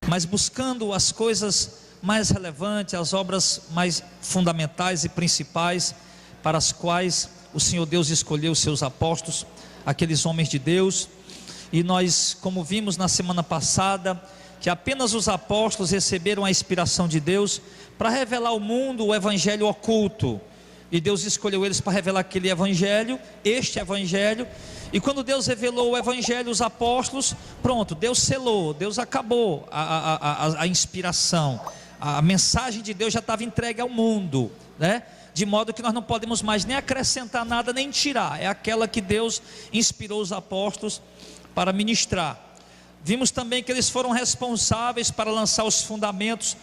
mas buscando as coisas mais relevantes, as obras mais fundamentais e principais, para as quais o Senhor Deus escolheu os seus apóstolos, aqueles homens de Deus. E nós, como vimos na semana passada, que apenas os apóstolos receberam a inspiração de Deus para revelar ao mundo o evangelho oculto, e Deus escolheu eles para revelar aquele evangelho, este evangelho. E quando Deus revelou o evangelho, os apóstolos, pronto, Deus selou, Deus acabou a inspiração, a mensagem de Deus já estava entregue ao mundo, né? De modo que nós não podemos mais nem acrescentar nada, nem tirar, é aquela que Deus inspirou os apóstolos para ministrar. Vimos também que eles foram responsáveis para lançar os fundamentos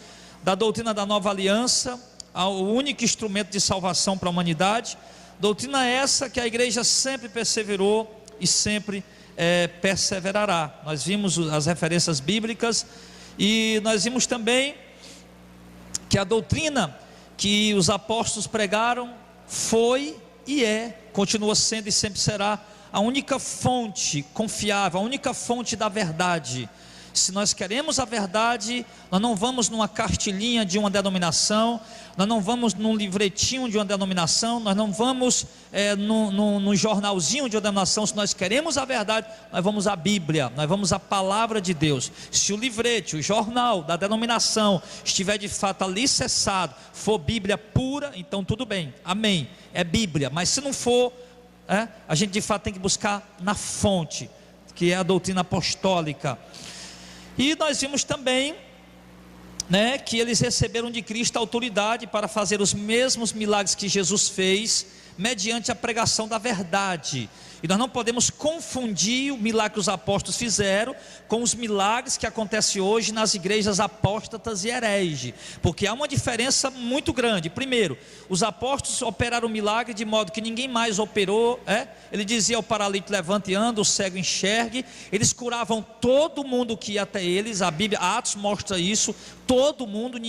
da doutrina da nova aliança, o único instrumento de salvação para a humanidade. Doutrina essa que a igreja sempre perseverou e sempre perseverará. Nós vimos as referências bíblicas, e nós vimos também que a doutrina que os apóstolos pregaram foi e continua sendo e sempre será a única fonte confiável, a única fonte da verdade. Se nós queremos a verdade, nós não vamos numa cartilinha de uma denominação, nós não vamos num livretinho de uma denominação, nós não vamos num jornalzinho de uma denominação. Se nós queremos a verdade, nós vamos à Bíblia, nós vamos à palavra de Deus. Se o livrete, o jornal da denominação estiver de fato alicerçado, for Bíblia pura, então tudo bem, amém, é Bíblia. Mas se não for, a gente de fato tem que buscar na fonte, que é a doutrina apostólica. E nós vimos também, que eles receberam de Cristo a autoridade para fazer os mesmos milagres que Jesus fez, mediante a pregação da verdade. E nós não podemos confundir o milagre que os apóstolos fizeram com os milagres que acontecem hoje nas igrejas apóstatas e hereges, porque há uma diferença muito grande. Primeiro, os apóstolos operaram o milagre de modo que ninguém mais operou. Ele dizia ao paralítico: levante e anda, o cego enxergue. Eles curavam todo mundo que ia até eles. A Bíblia, Atos, mostra isso. Todo mundo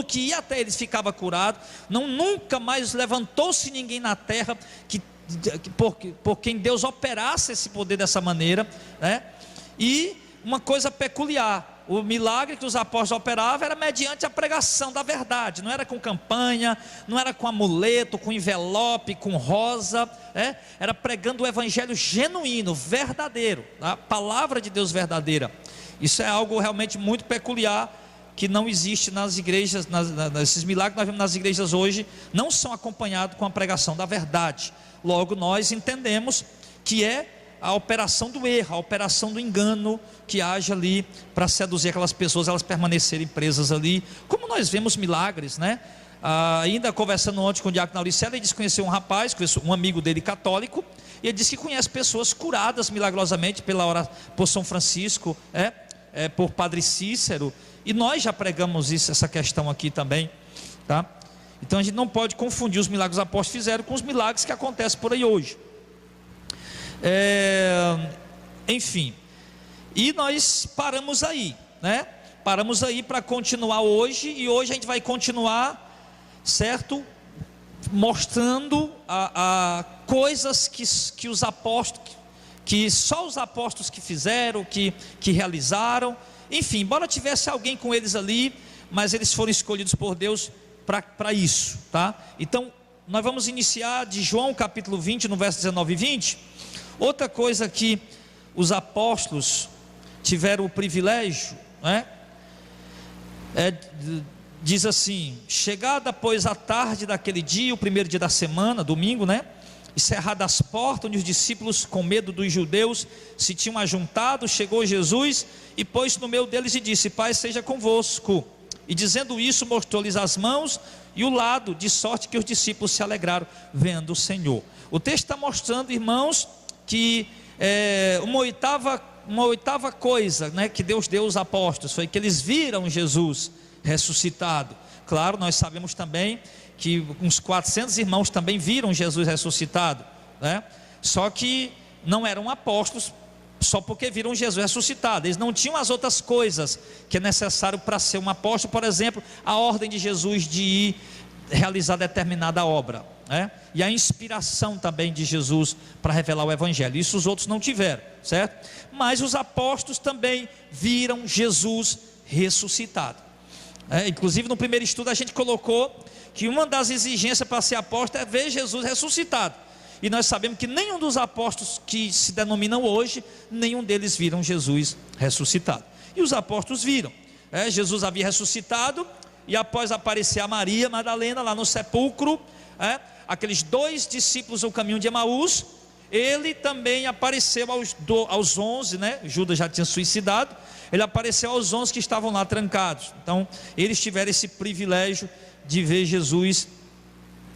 que ia até eles ficava curado. Nunca mais levantou-se ninguém na terra por quem Deus operasse esse poder dessa maneira, E uma coisa peculiar: o milagre que os apóstolos operavam era mediante a pregação da verdade, não era com campanha, não era com amuleto, com envelope, com rosa, era pregando o evangelho genuíno, verdadeiro, a palavra de Deus verdadeira. Isso é algo realmente muito peculiar, que não existe nas igrejas. Esses milagres que nós vemos nas igrejas hoje não são acompanhados com a pregação da verdade. Logo nós entendemos que é a operação do erro, a operação do engano que age ali para seduzir aquelas pessoas, elas permanecerem presas ali, como nós vemos milagres, ainda conversando ontem com o diácono Auricela, ele disse que conheceu um rapaz, um amigo dele católico, e ele disse que conhece pessoas curadas milagrosamente por São Francisco, por Padre Cícero. E nós já pregamos essa questão aqui também, tá? Então a gente não pode confundir os milagres que os apóstolos fizeram com os milagres que acontecem por aí hoje. Enfim, e nós paramos aí, Paramos aí para continuar hoje, e hoje a gente vai continuar, certo? Mostrando coisas que os apóstolos, que só os apóstolos que fizeram, que realizaram. Enfim, embora tivesse alguém com eles ali, mas eles foram escolhidos por Deus para isso, tá? Então, nós vamos iniciar de João capítulo 20, no verso 19 e 20. Outra coisa que os apóstolos tiveram o privilégio, diz assim: chegada pois a tarde daquele dia, o primeiro dia da semana, domingo, e cerradas as portas, onde os discípulos, com medo dos judeus, se tinham ajuntado, chegou Jesus e pôs-se no meio deles e disse: Pai seja convosco. E dizendo isso, mostrou-lhes as mãos e o lado, de sorte que os discípulos se alegraram vendo o Senhor. O texto está mostrando, irmãos, que uma oitava coisa, que Deus deu aos apóstolos, foi que eles viram Jesus ressuscitado. Claro, nós sabemos também que uns 400 irmãos também viram Jesus ressuscitado, Só que não eram apóstolos só porque viram Jesus ressuscitado. Eles não tinham as outras coisas que é necessário para ser um apóstolo. Por exemplo, a ordem de Jesus de ir realizar determinada obra, e a inspiração também de Jesus para revelar o evangelho. Isso os outros não tiveram, certo? Mas os apóstolos também viram Jesus ressuscitado. Inclusive no primeiro estudo a gente colocou que uma das exigências para ser apóstolo é ver Jesus ressuscitado, e nós sabemos que nenhum dos apóstolos que se denominam hoje, nenhum deles viram Jesus ressuscitado, e os apóstolos viram. Jesus havia ressuscitado, e após aparecer a Maria Madalena lá no sepulcro, aqueles 2 discípulos do caminho de Emaús, ele também apareceu aos 11, Judas já tinha suicidado, ele apareceu aos 11 que estavam lá trancados. Então eles tiveram esse privilégio de ver Jesus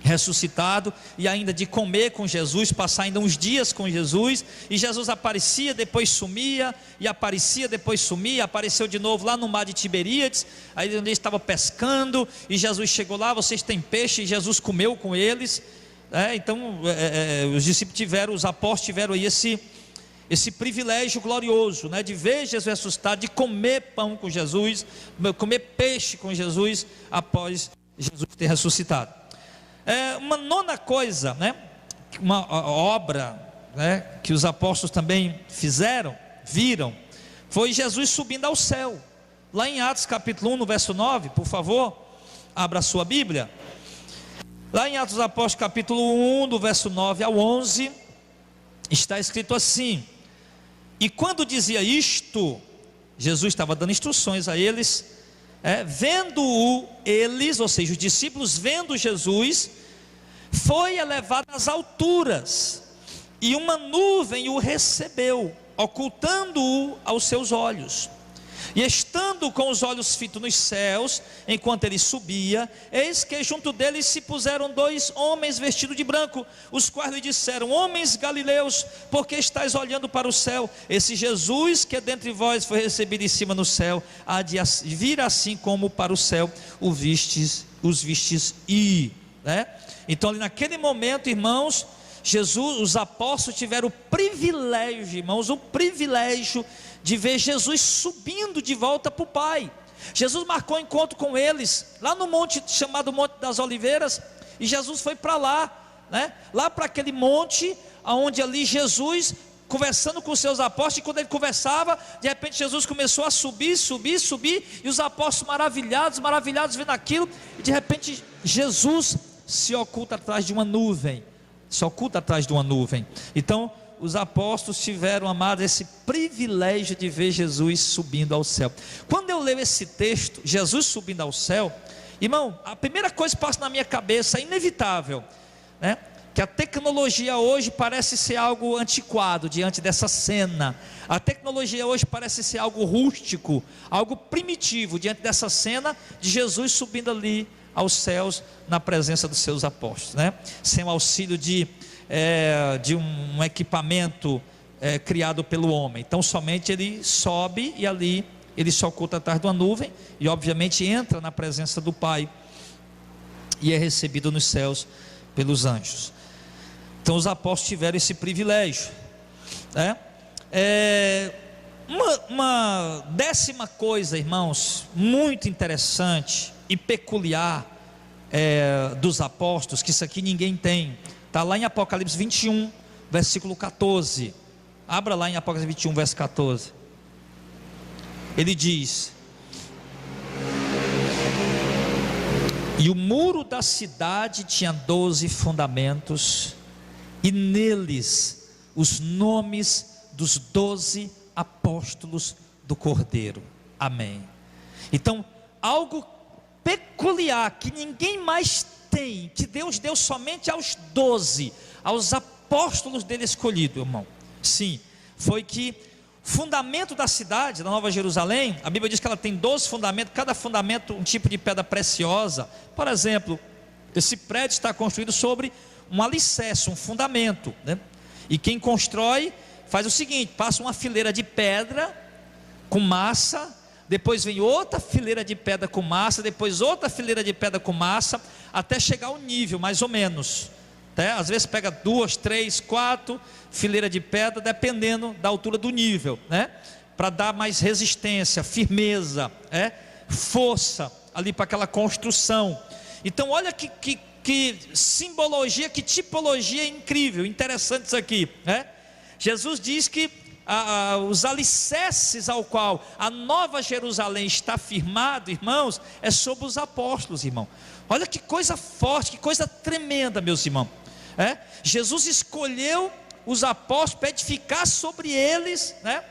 ressuscitado, e ainda de comer com Jesus, passar ainda uns dias com Jesus, e Jesus aparecia, depois sumia, e aparecia, depois sumia, apareceu de novo lá no mar de Tiberíades, aí onde ele estava pescando, e Jesus chegou lá, vocês têm peixe, e Jesus comeu com eles. Então os discípulos tiveram, os apóstolos tiveram aí esse privilégio glorioso, de ver Jesus ressuscitado, de comer pão com Jesus, comer peixe com Jesus, após Jesus ter ressuscitado. Uma nona coisa, uma obra, que os apóstolos também viram, foi Jesus subindo ao céu. Lá em Atos capítulo 1, no verso 9, por favor, abra a sua Bíblia. Lá em Atos dos Apóstolos capítulo 1, do verso 9 ao 11, está escrito assim: e quando dizia isto, Jesus estava dando instruções a eles, vendo-o eles, ou seja, os discípulos vendo Jesus, foi elevado às alturas, e uma nuvem o recebeu, ocultando-o aos seus olhos. E estando com os olhos fitos nos céus, enquanto ele subia, eis que junto dele se puseram 2 homens vestidos de branco, os quais lhe disseram: homens galileus, por que estáis olhando para o céu? Esse Jesus que dentre vós foi recebido em cima no céu, há de vir assim como para o céu os vistes ir. Então ali naquele momento, irmãos, os apóstolos tiveram o privilégio, irmãos, o privilégio de ver Jesus subindo de volta para o Pai. Jesus marcou encontro com eles lá no monte chamado Monte das Oliveiras, e Jesus foi para lá, lá para aquele monte, onde ali Jesus conversando com os seus apóstolos, e quando ele conversava, de repente Jesus começou a subir, e os apóstolos maravilhados vendo aquilo, e de repente Jesus se oculta atrás de uma nuvem. Então os apóstolos tiveram, amados, esse privilégio de ver Jesus subindo ao céu. Quando eu leio esse texto, Jesus subindo ao céu, irmão, a primeira coisa que passa na minha cabeça é inevitável, que a tecnologia hoje parece ser algo antiquado diante dessa cena. A tecnologia hoje parece ser algo rústico, algo primitivo diante dessa cena de Jesus subindo ali aos céus na presença dos seus apóstolos, sem o auxílio de um equipamento criado pelo homem. Então somente ele sobe, e ali ele se oculta atrás de uma nuvem, e obviamente entra na presença do Pai, e é recebido nos céus pelos anjos. Então os apóstolos tiveram esse privilégio. Uma 10ª coisa, irmãos, muito interessante e peculiar dos apóstolos, que isso aqui ninguém tem, está lá em Apocalipse 21, versículo 14. Abra lá em Apocalipse 21, verso 14. Ele diz: e o muro da cidade tinha 12 fundamentos, e neles os nomes dos 12 apóstolos do Cordeiro. Amém. Então, algo peculiar que ninguém mais tem, que Deus deu somente aos 12, aos apóstolos dele escolhido, irmão. Sim, foi que fundamento da cidade, da Nova Jerusalém, a Bíblia diz que ela tem 12 fundamentos, cada fundamento um tipo de pedra preciosa. Por exemplo, esse prédio está construído sobre um alicerce, um fundamento, e quem constrói faz o seguinte: passa uma fileira de pedra com massa, depois vem outra fileira de pedra com massa, depois outra fileira de pedra com massa, até chegar ao nível, mais ou menos. Às vezes pega 2, 3, 4 fileiras de pedra, dependendo da altura do nível, para dar mais resistência, firmeza, força ali para aquela construção. Então olha que simbologia, que tipologia incrível, interessante isso aqui, Jesus diz que os alicerces ao qual a Nova Jerusalém está firmado, irmãos, é sobre os apóstolos, irmão. Olha que coisa forte, que coisa tremenda, meus irmãos. Jesus escolheu os apóstolos para edificar sobre eles, né,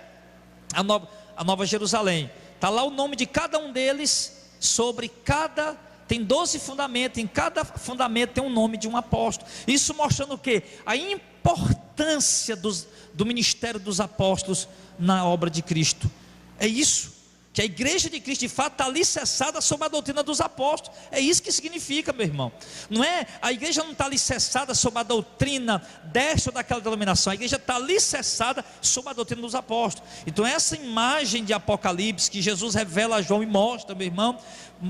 a Nova Jerusalém. Está lá o nome de cada um deles, sobre cada, tem 12 fundamentos, em cada fundamento tem um nome de um apóstolo. Isso mostrando o quê? A importância do ministério dos apóstolos na obra de Cristo. É isso, que a igreja de Cristo de fato está alicerçada sobre a doutrina dos apóstolos. É isso que significa, meu irmão. Não é, a igreja não está alicerçada sobre a doutrina desta ou daquela denominação. A igreja está alicerçada sobre a doutrina dos apóstolos. Então essa imagem de Apocalipse que Jesus revela a João e mostra, meu irmão,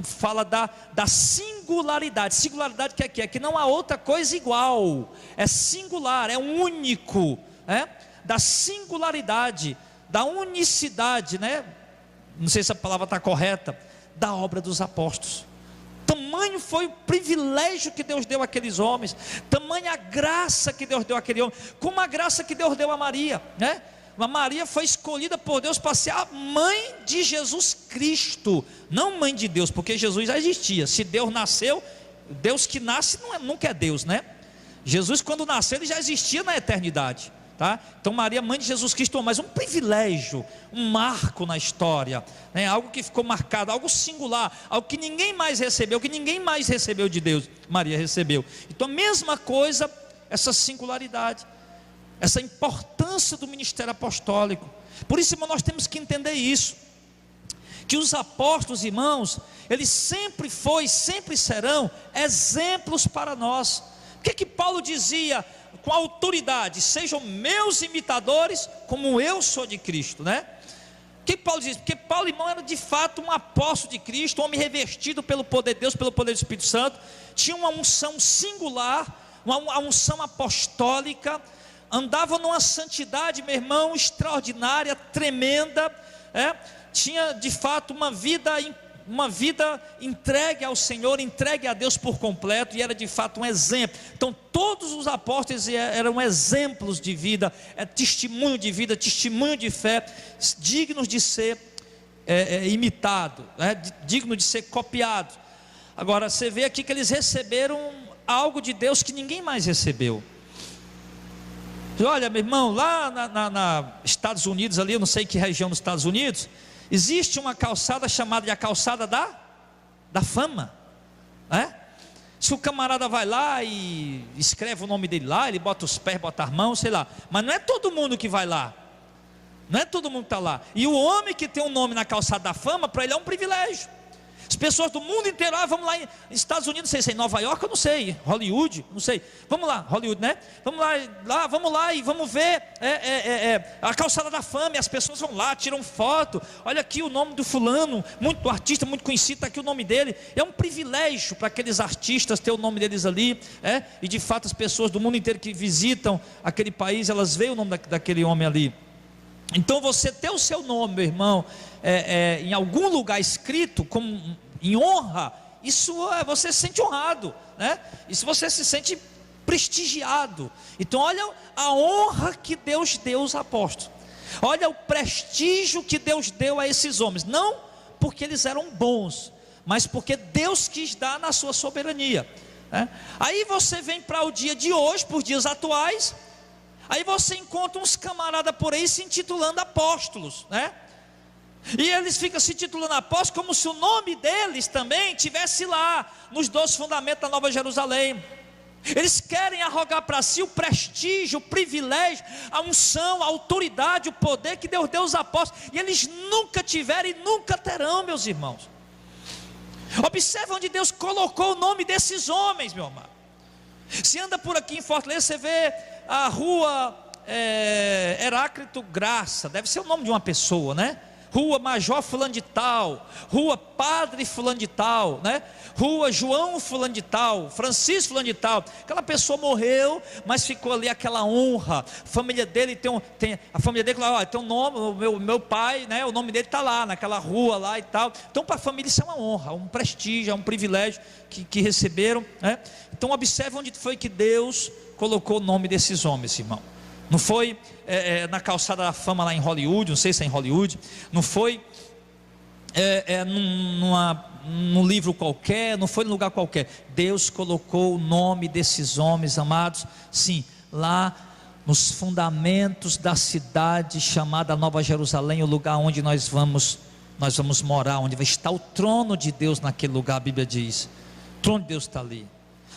fala da singularidade. Singularidade que é que? É que não há outra coisa igual. É singular, é único, da singularidade, da unicidade, né? Não sei se a palavra está correta, da obra dos apóstolos. Tamanho foi o privilégio que Deus deu àqueles homens, tamanha a graça que Deus deu àquele homem, como a graça que Deus deu a Maria, né? A Maria foi escolhida por Deus para ser a mãe de Jesus Cristo, não mãe de Deus, porque Jesus já existia. Se Deus nasceu, Deus que nasce nunca é Deus, né? Jesus, quando nasceu, ele já existia na eternidade. Tá? Então Maria, mãe de Jesus Cristo, mas um privilégio, um marco na história, né? Algo que ficou marcado, algo singular, algo que ninguém mais recebeu, de Deus, Maria recebeu. Então a mesma coisa, essa singularidade, essa importância do ministério apostólico. Por isso, irmão, nós temos que entender isso, que os apóstolos, irmãos, eles sempre sempre serão exemplos para nós. O que Paulo dizia com autoridade? Sejam meus imitadores, como eu sou de Cristo, né? O que Paulo diz? Porque Paulo, irmão, era de fato um apóstolo de Cristo, um homem revestido pelo poder de Deus, pelo poder do Espírito Santo, tinha uma unção singular, uma unção apostólica, andava numa santidade, meu irmão, extraordinária, tremenda, tinha de fato uma vida entregue ao Senhor, entregue a Deus por completo, e era de fato um exemplo. Então todos os apóstolos eram exemplos de vida, testemunho de vida, testemunho de fé, dignos de ser imitado, digno de ser copiado. Agora você vê aqui que eles receberam algo de Deus que ninguém mais recebeu. Olha, meu irmão, lá nos Estados Unidos, ali, eu não sei que região dos Estados Unidos, existe uma calçada chamada de a calçada da fama, né? Se o camarada vai lá e escreve o nome dele lá, ele bota os pés, bota as mãos, sei lá, mas não é todo mundo que vai lá, não é todo mundo que está lá. E o homem que tem um nome na calçada da fama, para ele é um privilégio. As pessoas do mundo inteiro, vamos lá em Estados Unidos, não sei se é em Nova York, eu não sei, Hollywood, não sei, vamos lá, Hollywood, né? Vamos lá e vamos ver a calçada da fama, e as pessoas vão lá, tiram foto, olha aqui o nome do fulano, muito artista, muito conhecido, está aqui o nome dele. É um privilégio para aqueles artistas ter o nome deles ali, e de fato as pessoas do mundo inteiro que visitam aquele país, elas veem o nome daquele homem ali. Então você ter o seu nome, meu irmão, em algum lugar escrito como em honra, isso você se sente honrado, né? Isso você se sente prestigiado. Então olha a honra que Deus deu aos apóstolos, olha o prestígio que Deus deu a esses homens, não porque eles eram bons, mas porque Deus quis dar na sua soberania, né? Aí você vem para o dia de hoje, por dias atuais, aí você encontra uns camaradas por aí se intitulando apóstolos, né? E eles ficam se titulando apóstolos como se o nome deles também tivesse lá nos 12 fundamentos da Nova Jerusalém. Eles querem arrogar para si o prestígio, o privilégio, a unção, a autoridade, o poder que Deus deu aos apóstolos, e eles nunca tiveram e nunca terão, meus irmãos. Observa onde Deus colocou o nome desses homens, meu amado. Se anda por aqui em Fortaleza, você vê a rua Heráclito Graça, deve ser o nome de uma pessoa, né? Rua Major fulano de tal, Rua Padre fulano de tal, né? Rua João fulano de tal, Francisco fulano de tal. Aquela pessoa morreu, mas ficou ali aquela honra. A família dele a família dele tem um nome, o meu pai, né? O nome dele está lá naquela rua lá e tal. Então para a família isso é uma honra, um prestígio, é um privilégio que receberam, né? Então observe onde foi que Deus colocou o nome desses homens, irmão. não foi na calçada da fama lá em Hollywood, não sei se é em Hollywood, não foi num livro qualquer, não foi num lugar qualquer. Deus colocou o nome desses homens, amados, sim, lá nos fundamentos da cidade chamada Nova Jerusalém, o lugar onde nós vamos morar, onde vai estar o trono de Deus naquele lugar. A Bíblia diz, o trono de Deus está ali,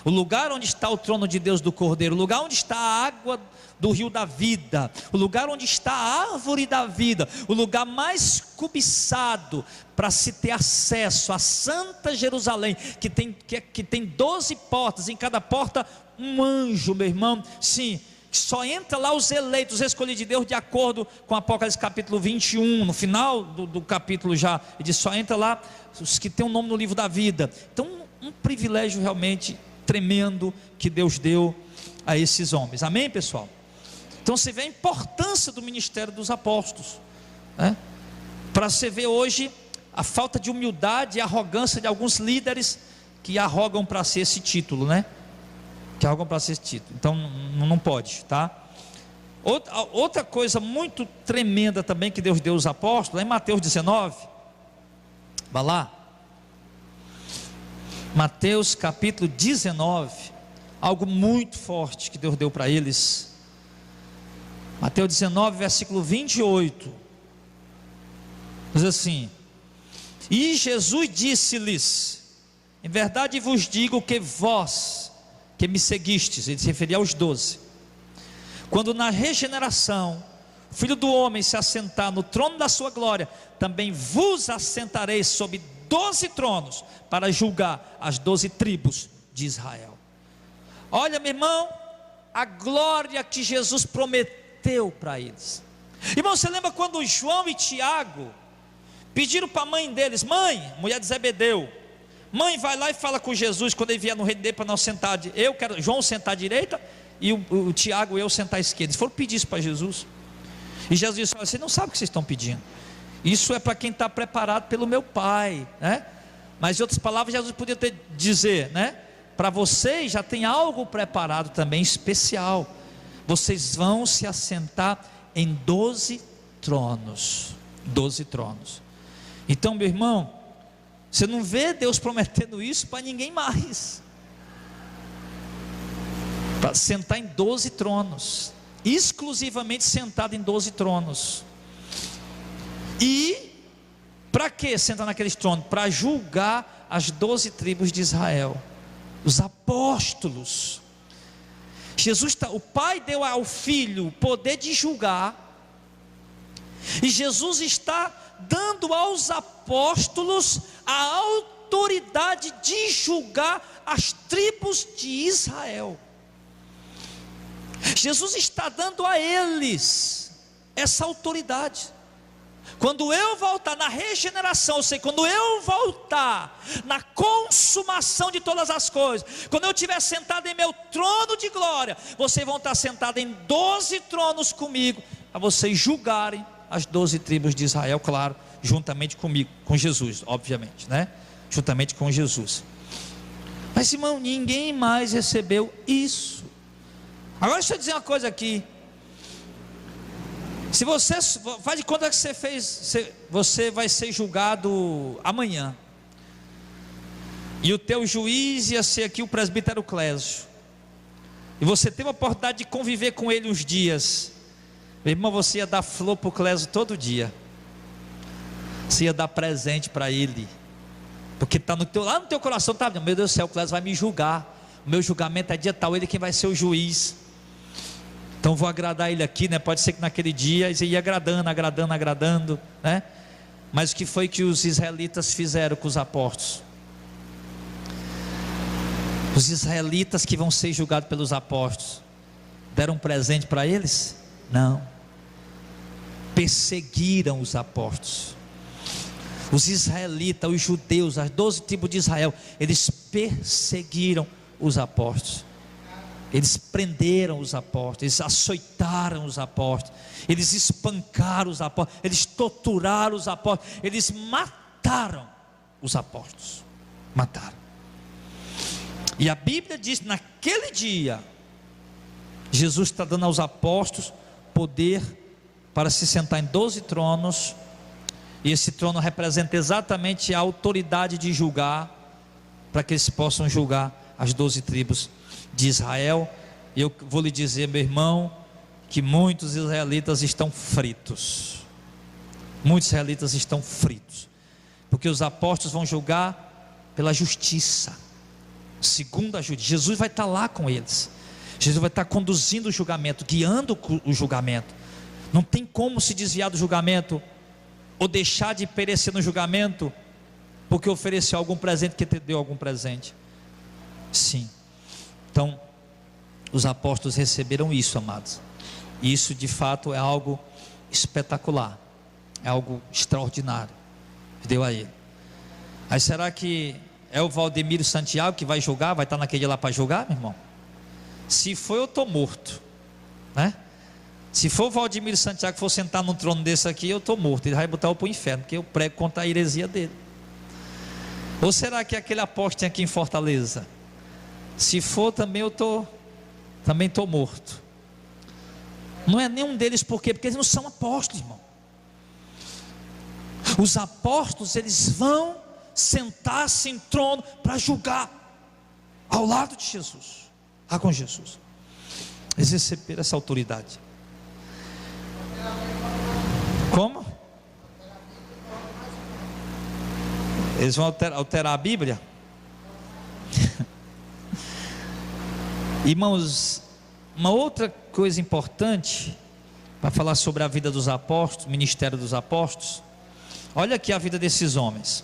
o lugar onde está o trono de Deus do Cordeiro, o lugar onde está a água do rio da vida, o lugar onde está a árvore da vida, o lugar mais cobiçado para se ter acesso à Santa Jerusalém, que tem 12 portas, em cada porta um anjo, meu irmão, sim, só entra lá os eleitos, os escolhidos de Deus, de acordo com Apocalipse capítulo 21, no final do capítulo já, ele diz, só entra lá os que têm um nome no livro da vida. Então um privilégio realmente tremendo que Deus deu a esses homens, amém, pessoal? Então você vê a importância do ministério dos apóstolos, né? Para você ver hoje a falta de humildade e arrogância de alguns líderes que arrogam para si esse título, né? Que arrogam para si esse título, então não pode, tá? Outra coisa muito tremenda também que Deus deu aos apóstolos, é em Mateus 19, vai lá, Mateus capítulo 19, algo muito forte que Deus deu para eles. Mateus 19, versículo 28, diz assim: e Jesus disse-lhes, em verdade vos digo que vós, que me seguistes, ele se referia aos 12, quando na regeneração, o Filho do Homem se assentar no trono da sua glória, também vos assentareis sobre 12 tronos, para julgar as 12 tribos de Israel. Olha, meu irmão, a glória que Jesus prometeu para eles. Irmão, você lembra quando João e Tiago pediram para a mãe deles: mãe, mulher de Zebedeu, mãe, vai lá e fala com Jesus, quando ele vier no reino dele, para nós sentar, eu quero João sentar à direita, e o Tiago e eu sentar à esquerda. Eles foram pedir isso para Jesus, e Jesus disse: olha, vocês não sabem o que vocês estão pedindo, isso é para quem está preparado pelo meu Pai, né? Mas em outras palavras, Jesus podia dizer, né? Para vocês já tem algo preparado também especial, vocês vão se assentar em 12 tronos, 12 tronos. Então, meu irmão, você não vê Deus prometendo isso para ninguém mais, para sentar em 12 tronos, exclusivamente sentado em 12 tronos. E para que sentar naqueles tronos? Para julgar as 12 tribos de Israel, os apóstolos. Jesus o Pai deu ao Filho o poder de julgar, e Jesus está dando aos apóstolos a autoridade de julgar as tribos de Israel. Jesus está dando a eles essa autoridade. Quando eu voltar na regeneração, ou seja, quando eu voltar na consumação de todas as coisas, quando eu estiver sentado em meu trono de glória, vocês vão estar sentados em 12 tronos comigo, para vocês julgarem as 12 tribos de Israel, claro, juntamente comigo, com Jesus, obviamente, né? Juntamente com Jesus. Mas, irmão, ninguém mais recebeu isso. Agora deixa eu dizer uma coisa aqui. Se você faz de conta que você vai ser julgado amanhã, e o teu juiz ia ser aqui o presbítero Clésio, e você teve a oportunidade de conviver com ele uns dias, meu irmão, você ia dar flor para o Clésio todo dia, você ia dar presente para ele, porque está lá no teu coração, tá, meu Deus do céu, o Clésio vai me julgar, o meu julgamento é dia tal, ele quem vai ser o juiz, então vou agradar ele aqui, né? Pode ser que naquele dia ele ia agradando, né? Mas o que foi que os israelitas fizeram com os apóstolos? Os israelitas que vão ser julgados pelos apóstolos, deram um presente para eles? Não. Perseguiram os apóstolos. Os israelitas, os judeus, as 12 tribos de Israel, eles perseguiram os apóstolos. Eles prenderam os apóstolos, eles açoitaram os apóstolos, eles espancaram os apóstolos, eles torturaram os apóstolos, eles mataram os apóstolos, mataram. E a Bíblia diz, naquele dia, Jesus está dando aos apóstolos poder para se sentar em 12 tronos, e esse trono representa exatamente a autoridade de julgar, para que eles possam julgar as 12 tribos de Israel. E eu vou lhe dizer, meu irmão, que muitos israelitas estão fritos. Muitos israelitas estão fritos, porque os apóstolos vão julgar pela justiça, segundo a justiça. Jesus vai estar lá com eles. Jesus vai estar conduzindo o julgamento, guiando o julgamento. Não tem como se desviar do julgamento, ou deixar de perecer no julgamento, porque ofereceu algum presente, que te deu algum presente. Sim. Então, os apóstolos receberam isso, amados. E isso de fato é algo espetacular, é algo extraordinário que deu a ele. Aí será que é o Valdemiro Santiago que vai julgar? Vai estar naquele lá para julgar, meu irmão? Se for, eu estou morto, né? Se for o Valdemiro Santiago que for sentar num trono desse aqui, eu estou morto. Ele vai botar eu para o inferno, porque eu prego contra a heresia dele. Ou será que é aquele apóstolo aqui em Fortaleza? Se for, também eu também estou morto. Não é nenhum deles, por quê? Porque eles não são apóstolos, irmão. Os apóstolos, eles vão sentar-se em trono para julgar ao lado de Jesus, lá com Jesus. Eles receberam essa autoridade. Como? Eles vão alterar a Bíblia? Irmãos, uma outra coisa importante para falar sobre a vida dos apóstolos, o ministério dos apóstolos. Olha aqui a vida desses homens.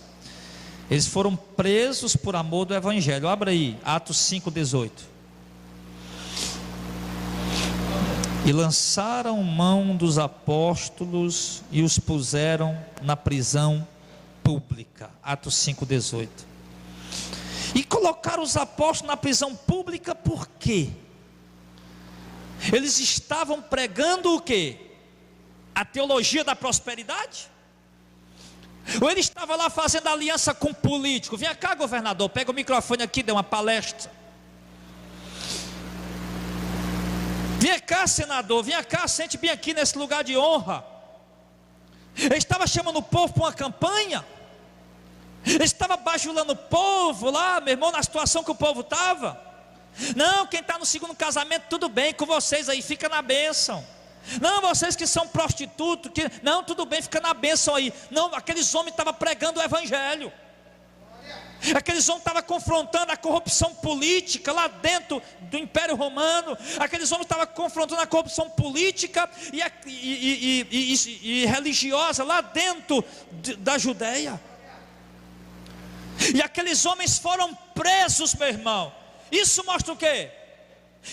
Eles foram presos por amor do Evangelho. Abra aí, Atos 5,18. E lançaram mão dos apóstolos e os puseram na prisão pública. Atos 5,18. E colocaram os apóstolos na prisão pública por quê? Eles estavam pregando o quê? A teologia da prosperidade? Ou ele estava lá fazendo aliança com político? Vem cá, governador, pega o microfone aqui, dê uma palestra. Vem cá, senador, vem cá, sente bem aqui nesse lugar de honra. Ele estava chamando o povo para uma campanha. Ele estava bajulando o povo lá, meu irmão, na situação que o povo estava. Não, quem está no segundo casamento, tudo bem com vocês aí, fica na bênção. Não, vocês que são prostitutos, não, tudo bem, fica na bênção aí. Não, aqueles homens estavam pregando o Evangelho. Aqueles homens estavam confrontando a corrupção política lá dentro do Império Romano. Aqueles homens estavam confrontando a corrupção política e religiosa lá dentro da Judéia. E aqueles homens foram presos, meu irmão. Isso mostra o quê?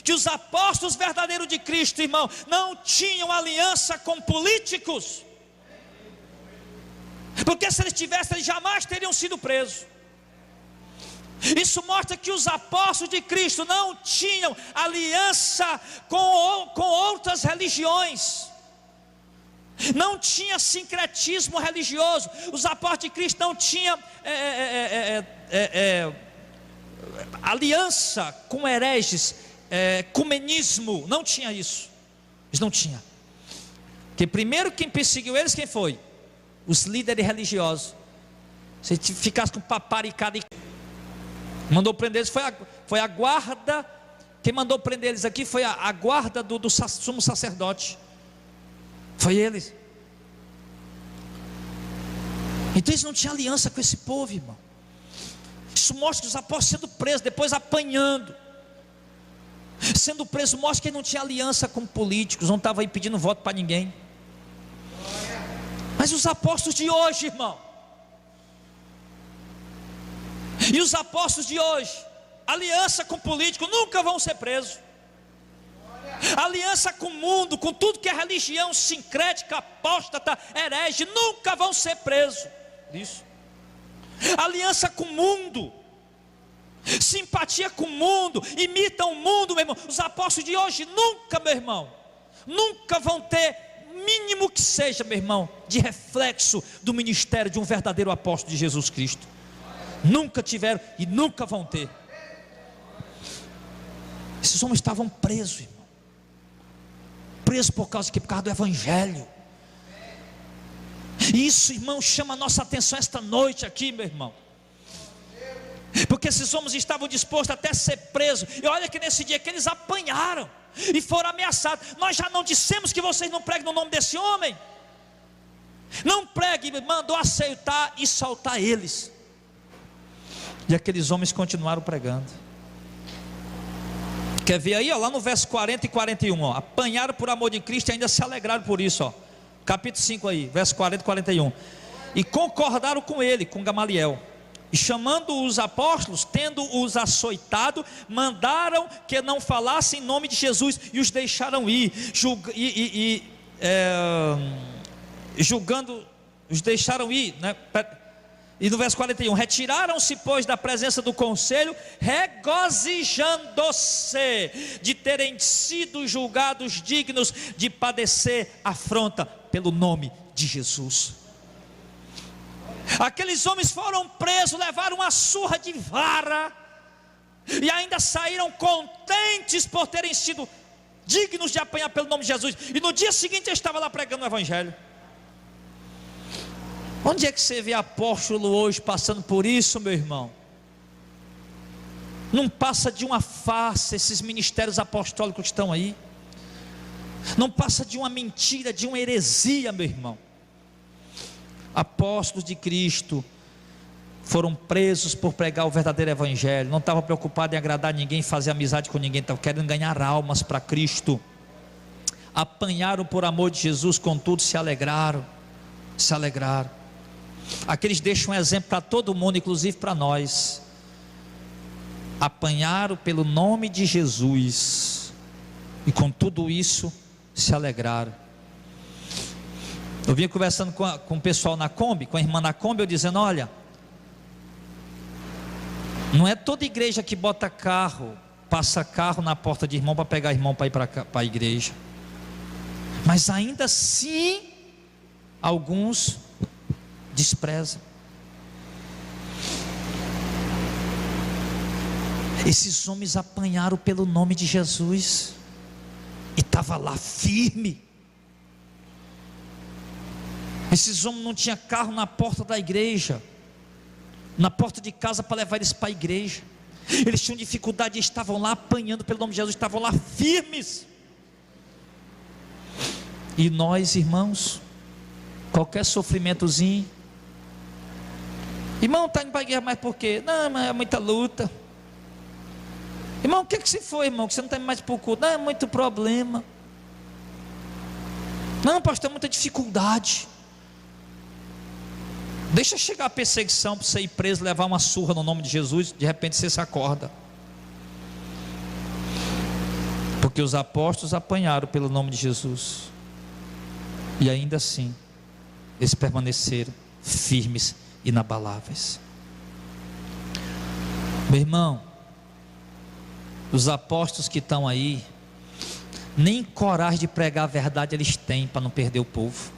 Que os apóstolos verdadeiros de Cristo, irmão, não tinham aliança com políticos. Porque se eles tivessem, eles jamais teriam sido presos. Isso mostra que os apóstolos de Cristo não tinham aliança com outras religiões. Não tinha sincretismo religioso. Os apóstolos de Cristo não tinham aliança com hereges, ecumenismo. Não tinha isso. Eles não tinham. Porque primeiro quem perseguiu eles, quem foi? Os líderes religiosos. Se ficasse com paparicada e mandou prender eles, foi a guarda. Quem mandou prender eles aqui foi a guarda do sumo sacerdote. Foi eles. Então eles não tinham aliança com esse povo, irmão. Isso mostra que os apóstolos sendo presos, depois apanhando, sendo preso, mostra que ele não tinha aliança com políticos, não estava aí pedindo voto para ninguém. Mas os apóstolos de hoje, irmão, e os apóstolos de hoje, aliança com político, nunca vão ser presos. Aliança com o mundo, com tudo que é religião sincrética, apóstata, herege, nunca vão ser presos. Isso. Aliança com o mundo, simpatia com o mundo, imitam o mundo, meu irmão. Os apóstolos de hoje nunca, meu irmão, nunca vão ter, mínimo que seja, meu irmão, de reflexo do ministério de um verdadeiro apóstolo de Jesus Cristo. Nunca tiveram e nunca vão ter. Esses homens estavam presos, irmão. presos por causa de quê? Por causa do Evangelho. E isso, irmão, chama a nossa atenção esta noite aqui, meu irmão. Porque esses homens estavam dispostos até a ser presos. E olha que nesse dia que eles apanharam e foram ameaçados. Nós já não dissemos que vocês não preguem no nome desse homem? Não pregue, mandou aceitar e soltar eles. E aqueles homens continuaram pregando. Quer ver aí, ó, lá no verso 40 e 41, ó, apanharam por amor de Cristo e ainda se alegraram por isso, ó. Capítulo 5 aí, verso 40 e 41. E concordaram com ele, com Gamaliel. E chamando os apóstolos, tendo-os açoitado, mandaram que não falassem em nome de Jesus e os deixaram ir, julgando, os deixaram ir, né? E no verso 41, retiraram-se pois da presença do conselho, regozijando-se de terem sido julgados dignos de padecer afronta pelo nome de Jesus. Aqueles homens foram presos, levaram uma surra de vara e ainda saíram contentes por terem sido dignos de apanhar pelo nome de Jesus. E no dia seguinte eu estava lá pregando o Evangelho. Onde é que você vê apóstolo hoje passando por isso, meu irmão? Não passa de uma farsa esses ministérios apostólicos que estão aí. Não passa de uma mentira, de uma heresia, meu irmão. Apóstolos de Cristo foram presos por pregar o verdadeiro Evangelho. Não estavam preocupados em agradar ninguém, fazer amizade com ninguém. Estavam querendo ganhar almas para Cristo. Apanharam por amor de Jesus, contudo se alegraram. Se alegraram. Aqueles deixam um exemplo para todo mundo, inclusive para nós. Apanharam pelo nome de Jesus e com tudo isso se alegraram. Eu vinha conversando com o pessoal na Kombi, com a irmã na Kombi, eu dizendo: olha, não é toda igreja que bota carro, passa carro na porta de irmão para pegar irmão para ir para a igreja. Mas ainda assim, alguns desprezam. Esses homens apanharam pelo nome de Jesus e estava lá firme. Esses homens não tinham carro na porta da igreja, na porta de casa para levar eles para a igreja. Eles tinham dificuldade e estavam lá apanhando pelo nome de Jesus, estavam lá firmes. E nós, irmãos, qualquer sofrimentozinho, irmão, está indo para a guerra, mas por quê? Não, mas é muita luta. Irmão, o que se foi, irmão, que você não está mais para o culto? Não, é muito problema. Não, pastor, é muita dificuldade. Deixa chegar a perseguição para você ir preso, levar uma surra no nome de Jesus, de repente você se acorda. Porque os apóstolos apanharam pelo nome de Jesus, e ainda assim eles permaneceram firmes, inabaláveis. Meu irmão, os apóstolos que estão aí, nem coragem de pregar a verdade eles têm, para não perder o povo.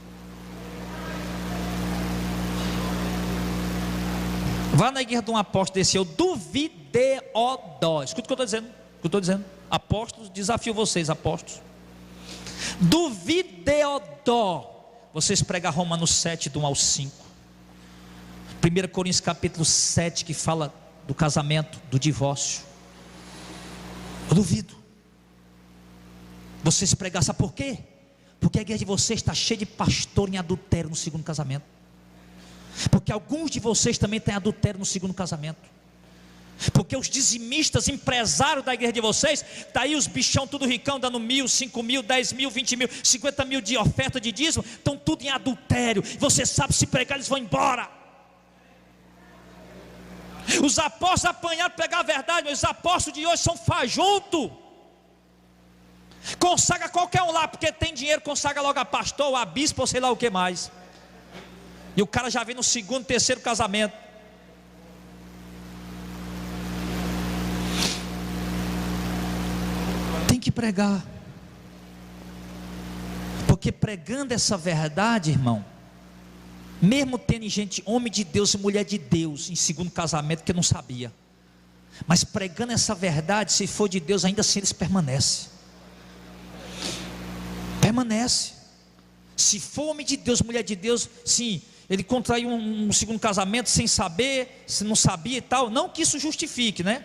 Vá na igreja de um apóstolo desse, eu duvideodó. Escuta o que eu estou dizendo, apóstolos, desafio vocês, apóstolos. Duvideodó vocês pregam Romanos 7, do 1 ao 5, 1 Coríntios capítulo 7, que fala do casamento, do divórcio. Eu duvido vocês pregar, sabe por quê? Porque a igreja de vocês está cheia de pastor em adultério no segundo casamento. Porque alguns de vocês também têm adultério no segundo casamento. Porque os dizimistas, empresários da igreja de vocês, está aí os bichão tudo ricão, dando 1.000, 5.000, 10.000, 20.000, 50.000 de oferta de dízimo, estão tudo em adultério. Você sabe, se pregar eles vão embora. Os apóstolos apanharam para pegar a verdade, mas os apóstolos de hoje são fajuto. Consagra qualquer um lá, porque tem dinheiro, consagra logo a pastor, a bispo, ou sei lá o que mais. E o cara já vem no segundo, terceiro casamento. Tem que pregar. Porque pregando essa verdade, irmão, mesmo tendo gente, homem de Deus e mulher de Deus, em segundo casamento, que não sabia, mas pregando essa verdade, se for de Deus, ainda assim eles permanecem. permanece. Se for homem de Deus, mulher de Deus, sim, ele contraiu um segundo casamento sem saber, se não sabia e tal, não que isso justifique, né?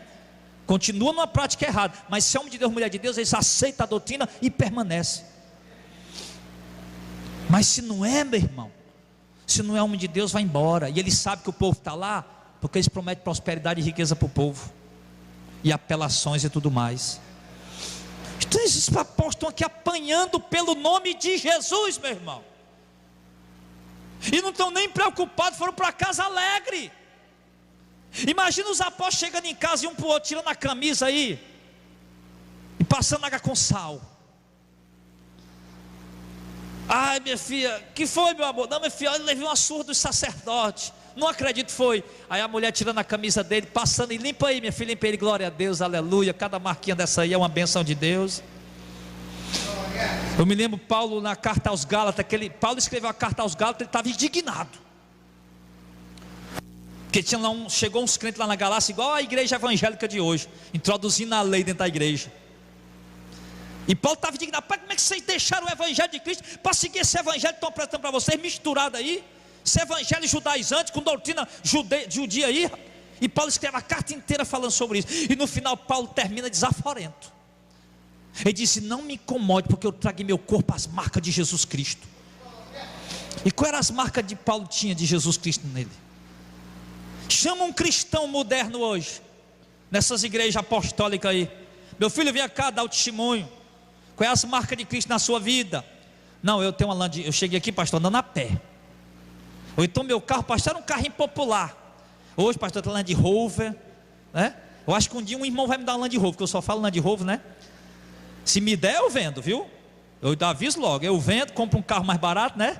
Continua numa prática errada, mas se é homem de Deus, mulher de Deus, eles aceitam a doutrina e permanecem. Mas se não é, meu irmão, se não é homem de Deus, vai embora. E ele sabe que o povo está lá, porque eles prometem prosperidade e riqueza para o povo, e apelações e tudo mais. Então esses apóstolos estão aqui apanhando pelo nome de Jesus, meu irmão, e não estão nem preocupados, foram para casa alegre. Imagina os apóstolos chegando em casa e um para o outro, tirando a camisa aí, e passando água com sal. Ai, minha filha, que foi, meu amor? Não, minha filha, eu levei uma surra dos sacerdotes. Não acredito, foi. Aí a mulher tirando a camisa dele, passando e limpa aí, minha filha, limpa ele, glória a Deus, aleluia. Cada marquinha dessa aí é uma benção de Deus. Eu me lembro Paulo na carta aos Gálatas, Paulo escreveu a carta aos Gálatas, ele estava indignado. Porque tinha lá chegou uns crentes lá na Galácia, igual a igreja evangélica de hoje, introduzindo a lei dentro da igreja. E Paulo estava indignado: pai, como é que vocês deixaram o evangelho de Cristo para seguir esse evangelho que estão apresentando para vocês, misturado aí? Esse evangelho judaizante com doutrina judia aí. E Paulo escreve a carta inteira falando sobre isso. E no final Paulo termina desaforento. Ele disse: não me incomode, porque eu trago em meu corpo as marcas de Jesus Cristo. E quais eram as marcas de Paulo tinha de Jesus Cristo nele? Chama um cristão moderno hoje, nessas igrejas apostólicas aí: meu filho, vem cá dar o testemunho. Qual é as marcas de Cristo na sua vida? Não, eu tenho uma eu cheguei aqui, pastor, andando a pé. Ou então meu carro, pastor, era um carrinho popular. Hoje, pastor, tem Land Rover, né? Eu acho que um dia um irmão vai me dar um Land Rover, porque eu só falo Land Rover, né? Se me der, eu vendo, viu? Eu aviso logo, eu vendo, compro um carro mais barato, né?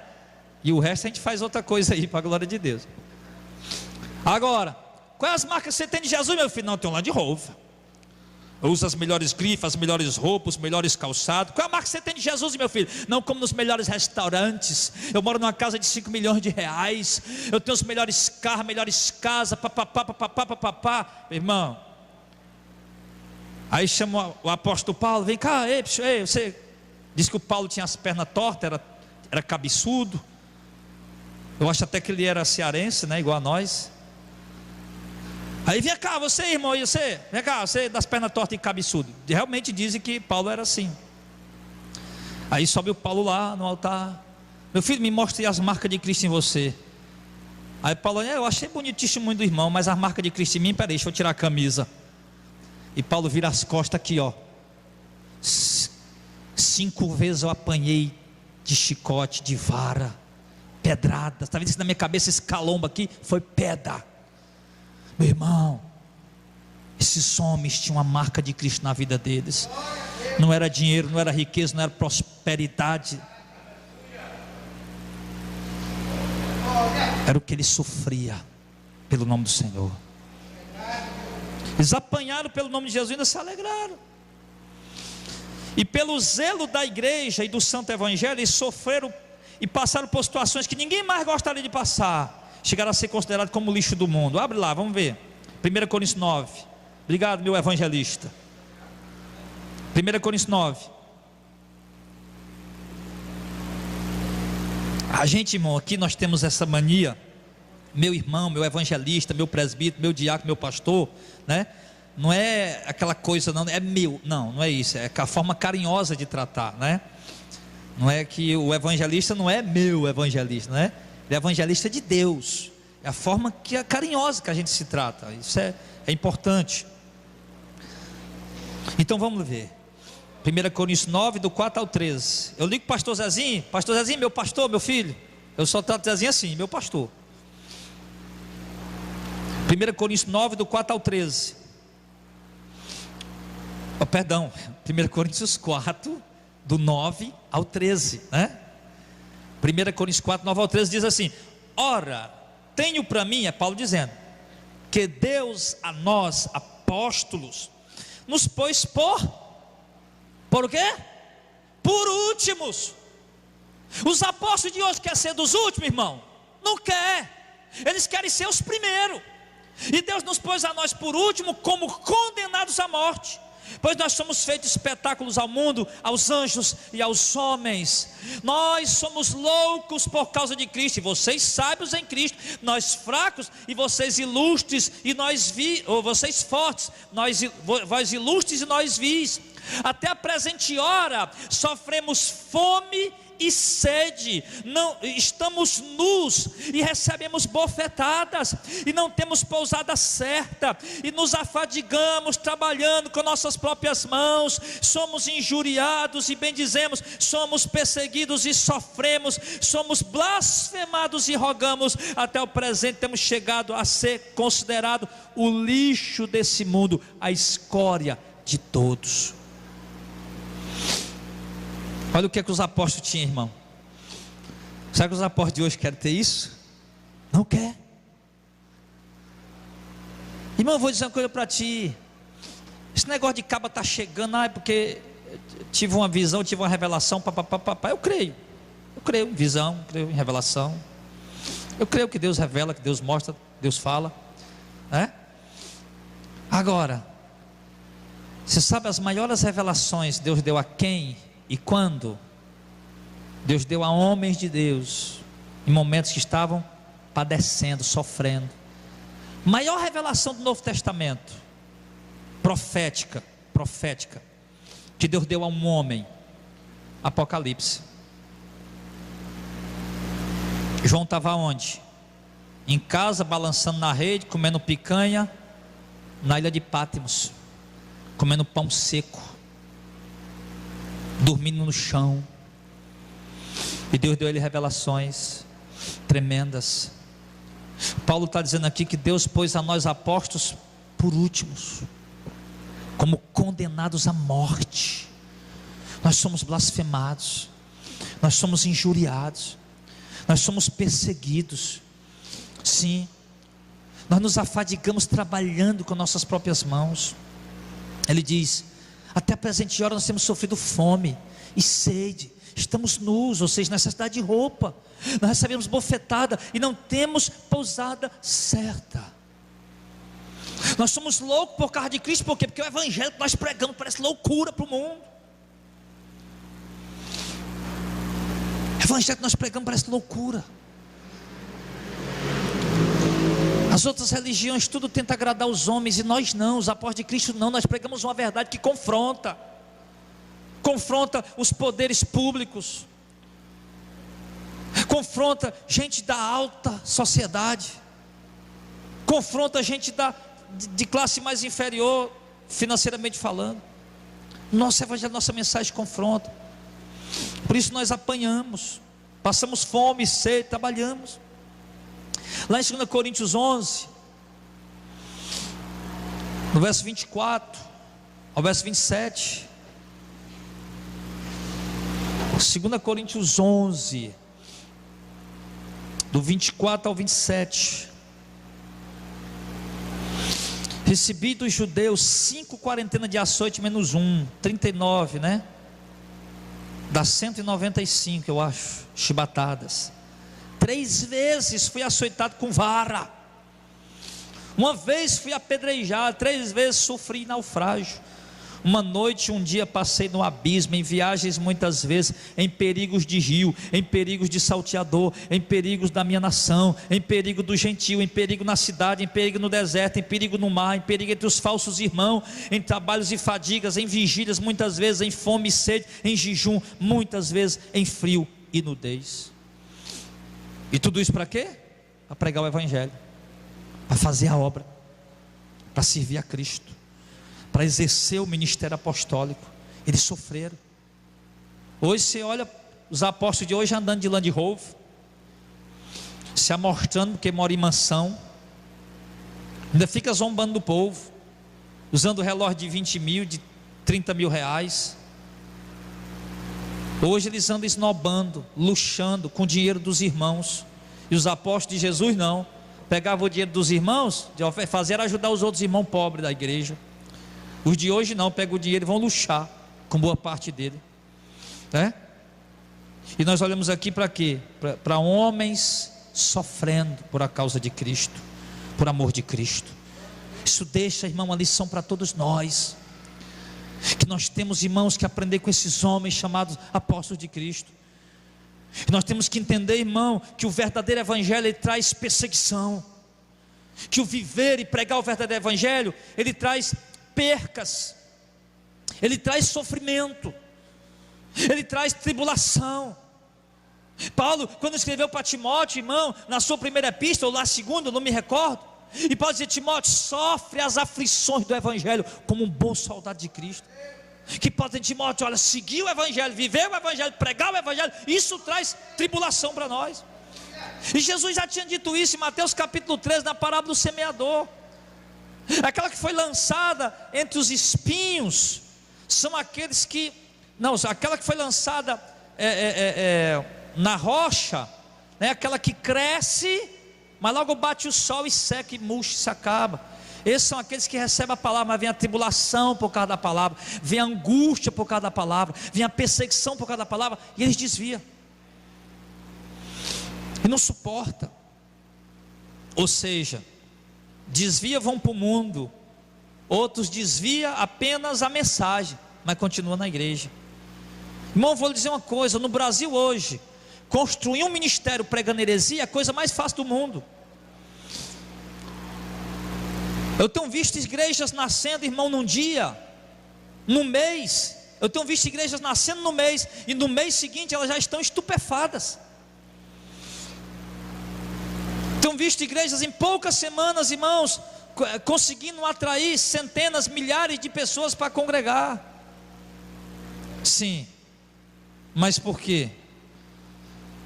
E o resto a gente faz outra coisa aí, para a glória de Deus. Agora, quais as marcas que você tem de Jesus, meu filho? Não, eu tenho um Land Rover. Eu uso as melhores grifes, as melhores roupas, os melhores calçados. Qual é a marca que você tem de Jesus, meu filho? Não como nos melhores restaurantes. Eu moro numa casa de 5 milhões de reais. Eu tenho os melhores carros, melhores casas, papapá. Meu irmão, aí chama o apóstolo Paulo: vem cá, ei, você diz que o Paulo tinha as pernas tortas, era cabeçudo. Eu acho até que ele era cearense, né, igual a nós. Aí vem cá, você, irmão, e você, vem cá, você das pernas tortas e cabeçudo. Realmente dizem que Paulo era assim. Aí sobe o Paulo lá no altar: meu filho, me mostre as marcas de Cristo em você. Aí Paulo: eu achei bonito o testemunho do irmão, mas as marcas de Cristo em mim, peraí, deixa eu tirar a camisa. E Paulo vira as costas aqui, ó. 5 vezes eu apanhei de chicote, de vara, pedrada. Está vendo isso na minha cabeça? Esse calombo aqui foi pedra. Meu irmão, esses homens tinham uma marca de Cristo na vida deles. Não era dinheiro, não era riqueza, não era prosperidade. Era o que ele sofria pelo nome do Senhor. Eles apanharam pelo nome de Jesus e ainda se alegraram. E pelo zelo da igreja e do santo evangelho, eles sofreram e passaram por situações que ninguém mais gostaria de passar. Chegaram a ser considerados como lixo do mundo. Abre lá, vamos ver 1 Coríntios 9. Obrigado, meu evangelista. 1 Coríntios 9. A gente, irmão, aqui nós temos essa mania. Meu irmão, meu evangelista, meu presbítero, meu diácono, meu pastor, né? Não é aquela coisa, não é meu, não é isso. É a forma carinhosa de tratar, né? Não é que o evangelista não é meu evangelista, né? Ele é evangelista de Deus. É a forma que é carinhosa que a gente se trata. Isso é importante. Então vamos ver 1 Coríntios 9, do 4 ao 13. Eu ligo para o pastor Zezinho: pastor Zezinho, meu pastor, meu filho. Eu só trato Zezinho assim, meu pastor. 1 Coríntios 9, do 4 ao 13. Oh, perdão, 1 Coríntios 4, do 9 ao 13, né? 1 Coríntios 4, 9 ao 13 diz assim: ora, tenho para mim, é Paulo dizendo, que Deus a nós, apóstolos, nos pôs por quê? Por últimos. Os apóstolos de hoje querem ser dos últimos, irmão? Não quer. Eles querem ser os primeiros. E Deus nos pôs a nós por último, como condenados à morte, pois nós somos feitos espetáculos ao mundo, aos anjos e aos homens. Nós somos loucos por causa de Cristo, e vocês sábios em Cristo, nós fracos e vocês ilustres, e vocês fortes, vós ilustres e nós vis. Até a presente hora sofremos fome e sede, não estamos nus e recebemos bofetadas, e não temos pousada certa, e nos afadigamos trabalhando com nossas próprias mãos, somos injuriados e bendizemos, somos perseguidos e sofremos, somos blasfemados e rogamos. Até o presente temos chegado a ser considerado o lixo desse mundo, a escória de todos. Olha o que os apóstolos tinham, irmão. Será que os apóstolos de hoje querem ter isso? Não quer. Irmão, eu vou dizer uma coisa para ti. Esse negócio de caba está chegando, porque tive uma visão, tive uma revelação, eu creio em visão, creio em revelação. Eu creio que Deus revela, que Deus mostra, Deus fala, né? Agora, você sabe as maiores revelações Deus deu a quem e quando? Deus deu a homens de Deus em momentos que estavam padecendo, sofrendo. Maior revelação do Novo Testamento, profética, que Deus deu a um homem, Apocalipse. João estava onde? Em casa, balançando na rede, comendo picanha, na ilha de Patmos, comendo pão seco, dormindo no chão. E Deus deu a ele revelações tremendas. Paulo está dizendo aqui que Deus pôs a nós apóstolos por últimos, como condenados à morte. Nós somos blasfemados, nós somos injuriados, nós somos perseguidos. Sim, nós nos afadigamos trabalhando com nossas próprias mãos. Ele diz: até a presente hora nós temos sofrido fome e sede, estamos nus, ou seja, necessidade de roupa, nós recebemos bofetada e não temos pousada certa. Nós somos loucos por causa de Cristo. Por quê? Porque o evangelho que nós pregamos parece loucura para o mundo. O evangelho que nós pregamos parece loucura. As outras religiões tudo tenta agradar os homens, e nós não, os apóstolos de Cristo não. Nós pregamos uma verdade que confronta os poderes públicos, confronta gente da alta sociedade, confronta gente de classe mais inferior, financeiramente falando. Nosso evangelho, nossa mensagem confronta. Por isso nós apanhamos, passamos fome e sede, trabalhamos. Lá em 2 Coríntios 11, no verso 24 ao verso 27, 2 Coríntios 11, do 24 ao 27. Recebi dos judeus 5 quarentenas de açoite menos 1, 39, né? Dá 195, eu acho, chibatadas. 3 vezes fui açoitado com vara. Uma vez fui apedrejado, 3 vezes sofri naufrágio. Uma noite, um dia passei no abismo, em viagens muitas vezes, em perigos de rio, em perigos de salteador, em perigos da minha nação, em perigo do gentio, em perigo na cidade, em perigo no deserto, em perigo no mar, em perigo entre os falsos irmãos, em trabalhos e fadigas, em vigílias muitas vezes, em fome e sede, em jejum, muitas vezes em frio e nudez. E tudo isso para quê? Para pregar o evangelho, para fazer a obra, para servir a Cristo, para exercer o ministério apostólico. Eles sofreram. Hoje você olha os apóstolos de hoje andando de Land Rover, se amostrando porque mora em mansão, ainda fica zombando do povo, usando relógio de 20 mil, de 30 mil reais. Hoje eles andam esnobando, luxando com o dinheiro dos irmãos. E os apóstolos de Jesus não, pegavam o dinheiro dos irmãos, de fazer ajudar os outros irmãos pobres da igreja. Os de hoje não, pegam o dinheiro e vão luxar com boa parte dele, né? E nós olhamos aqui para quê? Para homens sofrendo por a causa de Cristo, por amor de Cristo. Isso deixa, irmão, uma lição para todos nós. Que nós temos, irmãos, que aprender com esses homens chamados apóstolos de Cristo. Que nós temos que entender, irmão, que o verdadeiro evangelho ele traz perseguição. Que o viver e pregar o verdadeiro evangelho, ele traz percas, ele traz sofrimento, ele traz tribulação. Paulo, quando escreveu para Timóteo, irmão, na sua primeira epístola, ou na segunda, não me recordo, e Paulo dizia: Timóteo, sofre as aflições do evangelho como um bom soldado de Cristo. Que Paulo dizer: Timóteo, olha, seguir o evangelho, viver o evangelho, pregar o evangelho, isso traz tribulação para nós. E Jesus já tinha dito isso em Mateus capítulo 13, na parábola do semeador. Aquela que foi lançada entre os espinhos são aqueles que, não, aquela que foi lançada na rocha, né, aquela que cresce, mas logo bate o sol e seca e murcha e se acaba. Esses são aqueles que recebem a palavra, mas vem a tribulação por causa da palavra, vem a angústia por causa da palavra, vem a perseguição por causa da palavra, e eles desviam e não suporta. Ou seja, desvia, vão para o mundo. Outros desvia apenas a mensagem, mas continua na igreja. Irmão, vou lhe dizer uma coisa: no Brasil hoje, construir um ministério pregando heresia é a coisa mais fácil do mundo. Eu tenho visto igrejas nascendo, irmão, num dia, num mês. Eu tenho visto igrejas nascendo no mês, e no mês seguinte elas já estão estupefadas. Tenho visto igrejas em poucas semanas, irmãos, conseguindo atrair centenas, milhares de pessoas para congregar. Sim, mas por quê?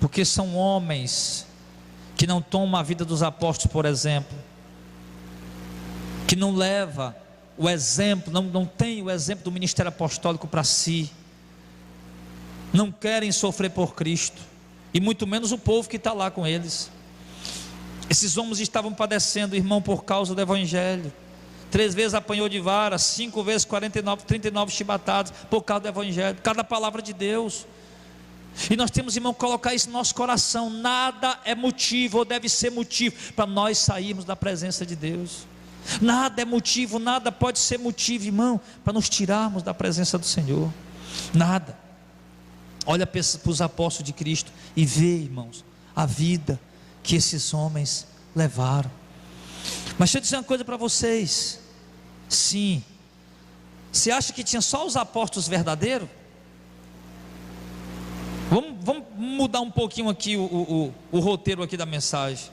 Porque são homens que não tomam a vida dos apóstolos, por exemplo, que não leva o exemplo, não tem o exemplo do ministério apostólico para si, não querem sofrer por Cristo, e muito menos o povo que está lá com eles. Esses homens estavam padecendo, irmão, por causa do evangelho. 3 vezes apanhou de vara, 5 vezes 39 chibatadas, por causa do evangelho, cada palavra de Deus. E nós temos, irmão, que colocar isso no nosso coração. Nada é motivo, ou deve ser motivo, para nós sairmos da presença de Deus. Nada é motivo, nada pode ser motivo, irmão, para nos tirarmos da presença do Senhor. Nada. Olha para os apóstolos de Cristo e vê, irmãos, a vida que esses homens levaram. Mas deixa eu dizer uma coisa para vocês. Sim, você acha que tinha só os apóstolos verdadeiros? Vamos mudar um pouquinho aqui o roteiro aqui da mensagem.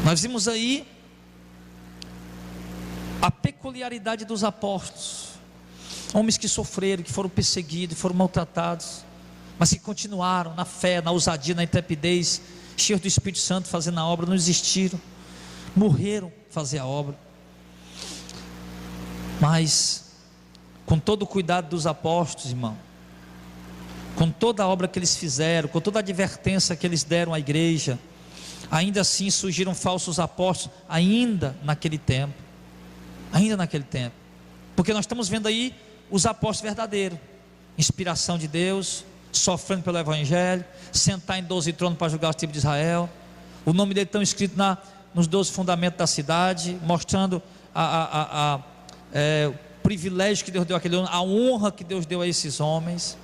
Nós vimos aí a peculiaridade dos apóstolos, homens que sofreram, que foram perseguidos, foram maltratados, mas que continuaram na fé, na ousadia, na intrepidez, cheios do Espírito Santo, fazendo a obra, não desistiram, morreram fazer a obra. Mas com todo o cuidado dos apóstolos, irmão, com toda a obra que eles fizeram, com toda a advertência que eles deram à igreja, ainda assim surgiram falsos apóstolos, ainda naquele tempo, porque nós estamos vendo aí os apóstolos verdadeiros, inspiração de Deus, sofrendo pelo evangelho, sentar em 12 tronos para julgar os tribos de Israel, o nome dele está escrito nos 12 fundamentos da cidade, mostrando o privilégio que Deus deu àquele homem, a honra que Deus deu a esses homens.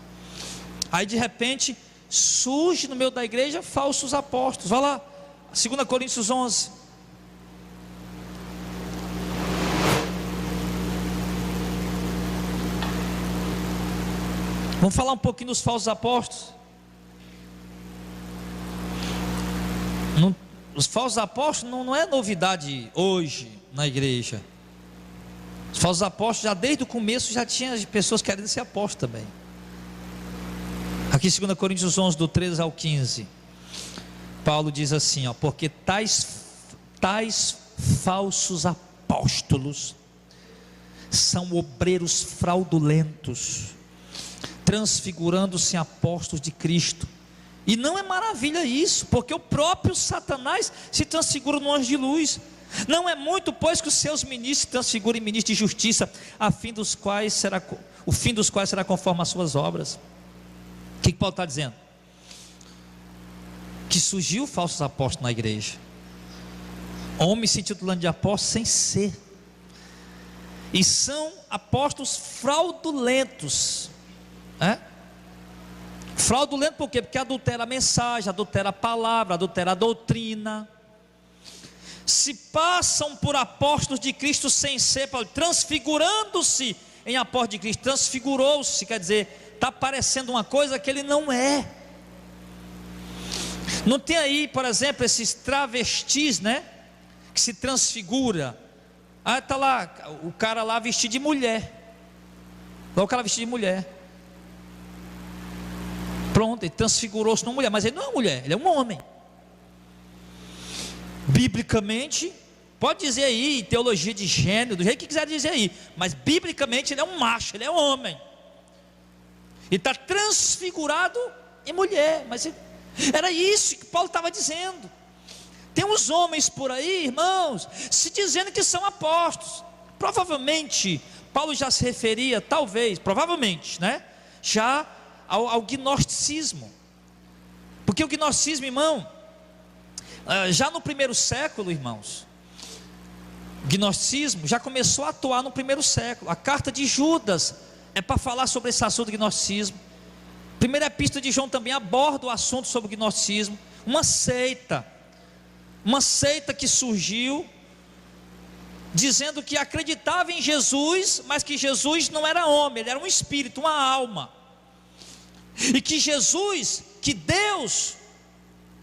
Aí de repente surge no meio da igreja falsos apóstolos. Vai lá, 2 Coríntios 11. Vamos falar um pouquinho dos falsos apóstolos. Os falsos apóstolos não é novidade hoje na igreja. Os falsos apóstolos, já desde o começo, já tinha pessoas querendo ser apóstolos também. Aqui em 2 Coríntios 11, do 13 ao 15, Paulo diz assim, porque tais falsos apóstolos são obreiros fraudulentos, transfigurando-se em apóstolos de Cristo. E não é maravilha isso, porque o próprio Satanás se transfigura no anjo de luz. Não é muito, pois, que os seus ministros se transfigurem em ministros de justiça, o fim dos quais será conforme as suas obras. O que Paulo está dizendo? Que surgiu falsos apóstolos na igreja, homens se intitulando de apóstolos sem ser. E são apóstolos fraudulentos. Fraudulento por quê? Porque adultera a mensagem, adultera a palavra, adultera a doutrina. Se passam por apóstolos de Cristo sem ser, transfigurando-se em apóstolo de Cristo. Transfigurou-se, quer dizer, está parecendo uma coisa que ele não é. Não tem aí, por exemplo, esses travestis, que se transfigura. Está lá, o cara lá vestido de mulher. Lá o cara vestido de mulher. Pronto, ele transfigurou-se numa mulher, mas ele não é uma mulher, ele é um homem. Biblicamente, pode dizer aí, teologia de gênero, do jeito que quiser dizer aí, mas biblicamente ele é um macho, ele é um homem. E está transfigurado em mulher, mas era isso que Paulo estava dizendo. Tem uns homens por aí, irmãos, se dizendo que são apóstolos. Provavelmente, Paulo já se referia, talvez, provavelmente, já ao gnosticismo. Porque o gnosticismo, irmão, já no primeiro século, irmãos, o gnosticismo já começou a atuar no primeiro século. A carta de Judas é para falar sobre esse assunto do gnosticismo. A primeira epístola de João também aborda o assunto sobre o gnosticismo. Uma seita que surgiu dizendo que acreditava em Jesus, mas que Jesus não era homem, ele era um espírito, uma alma. E que Jesus, que Deus,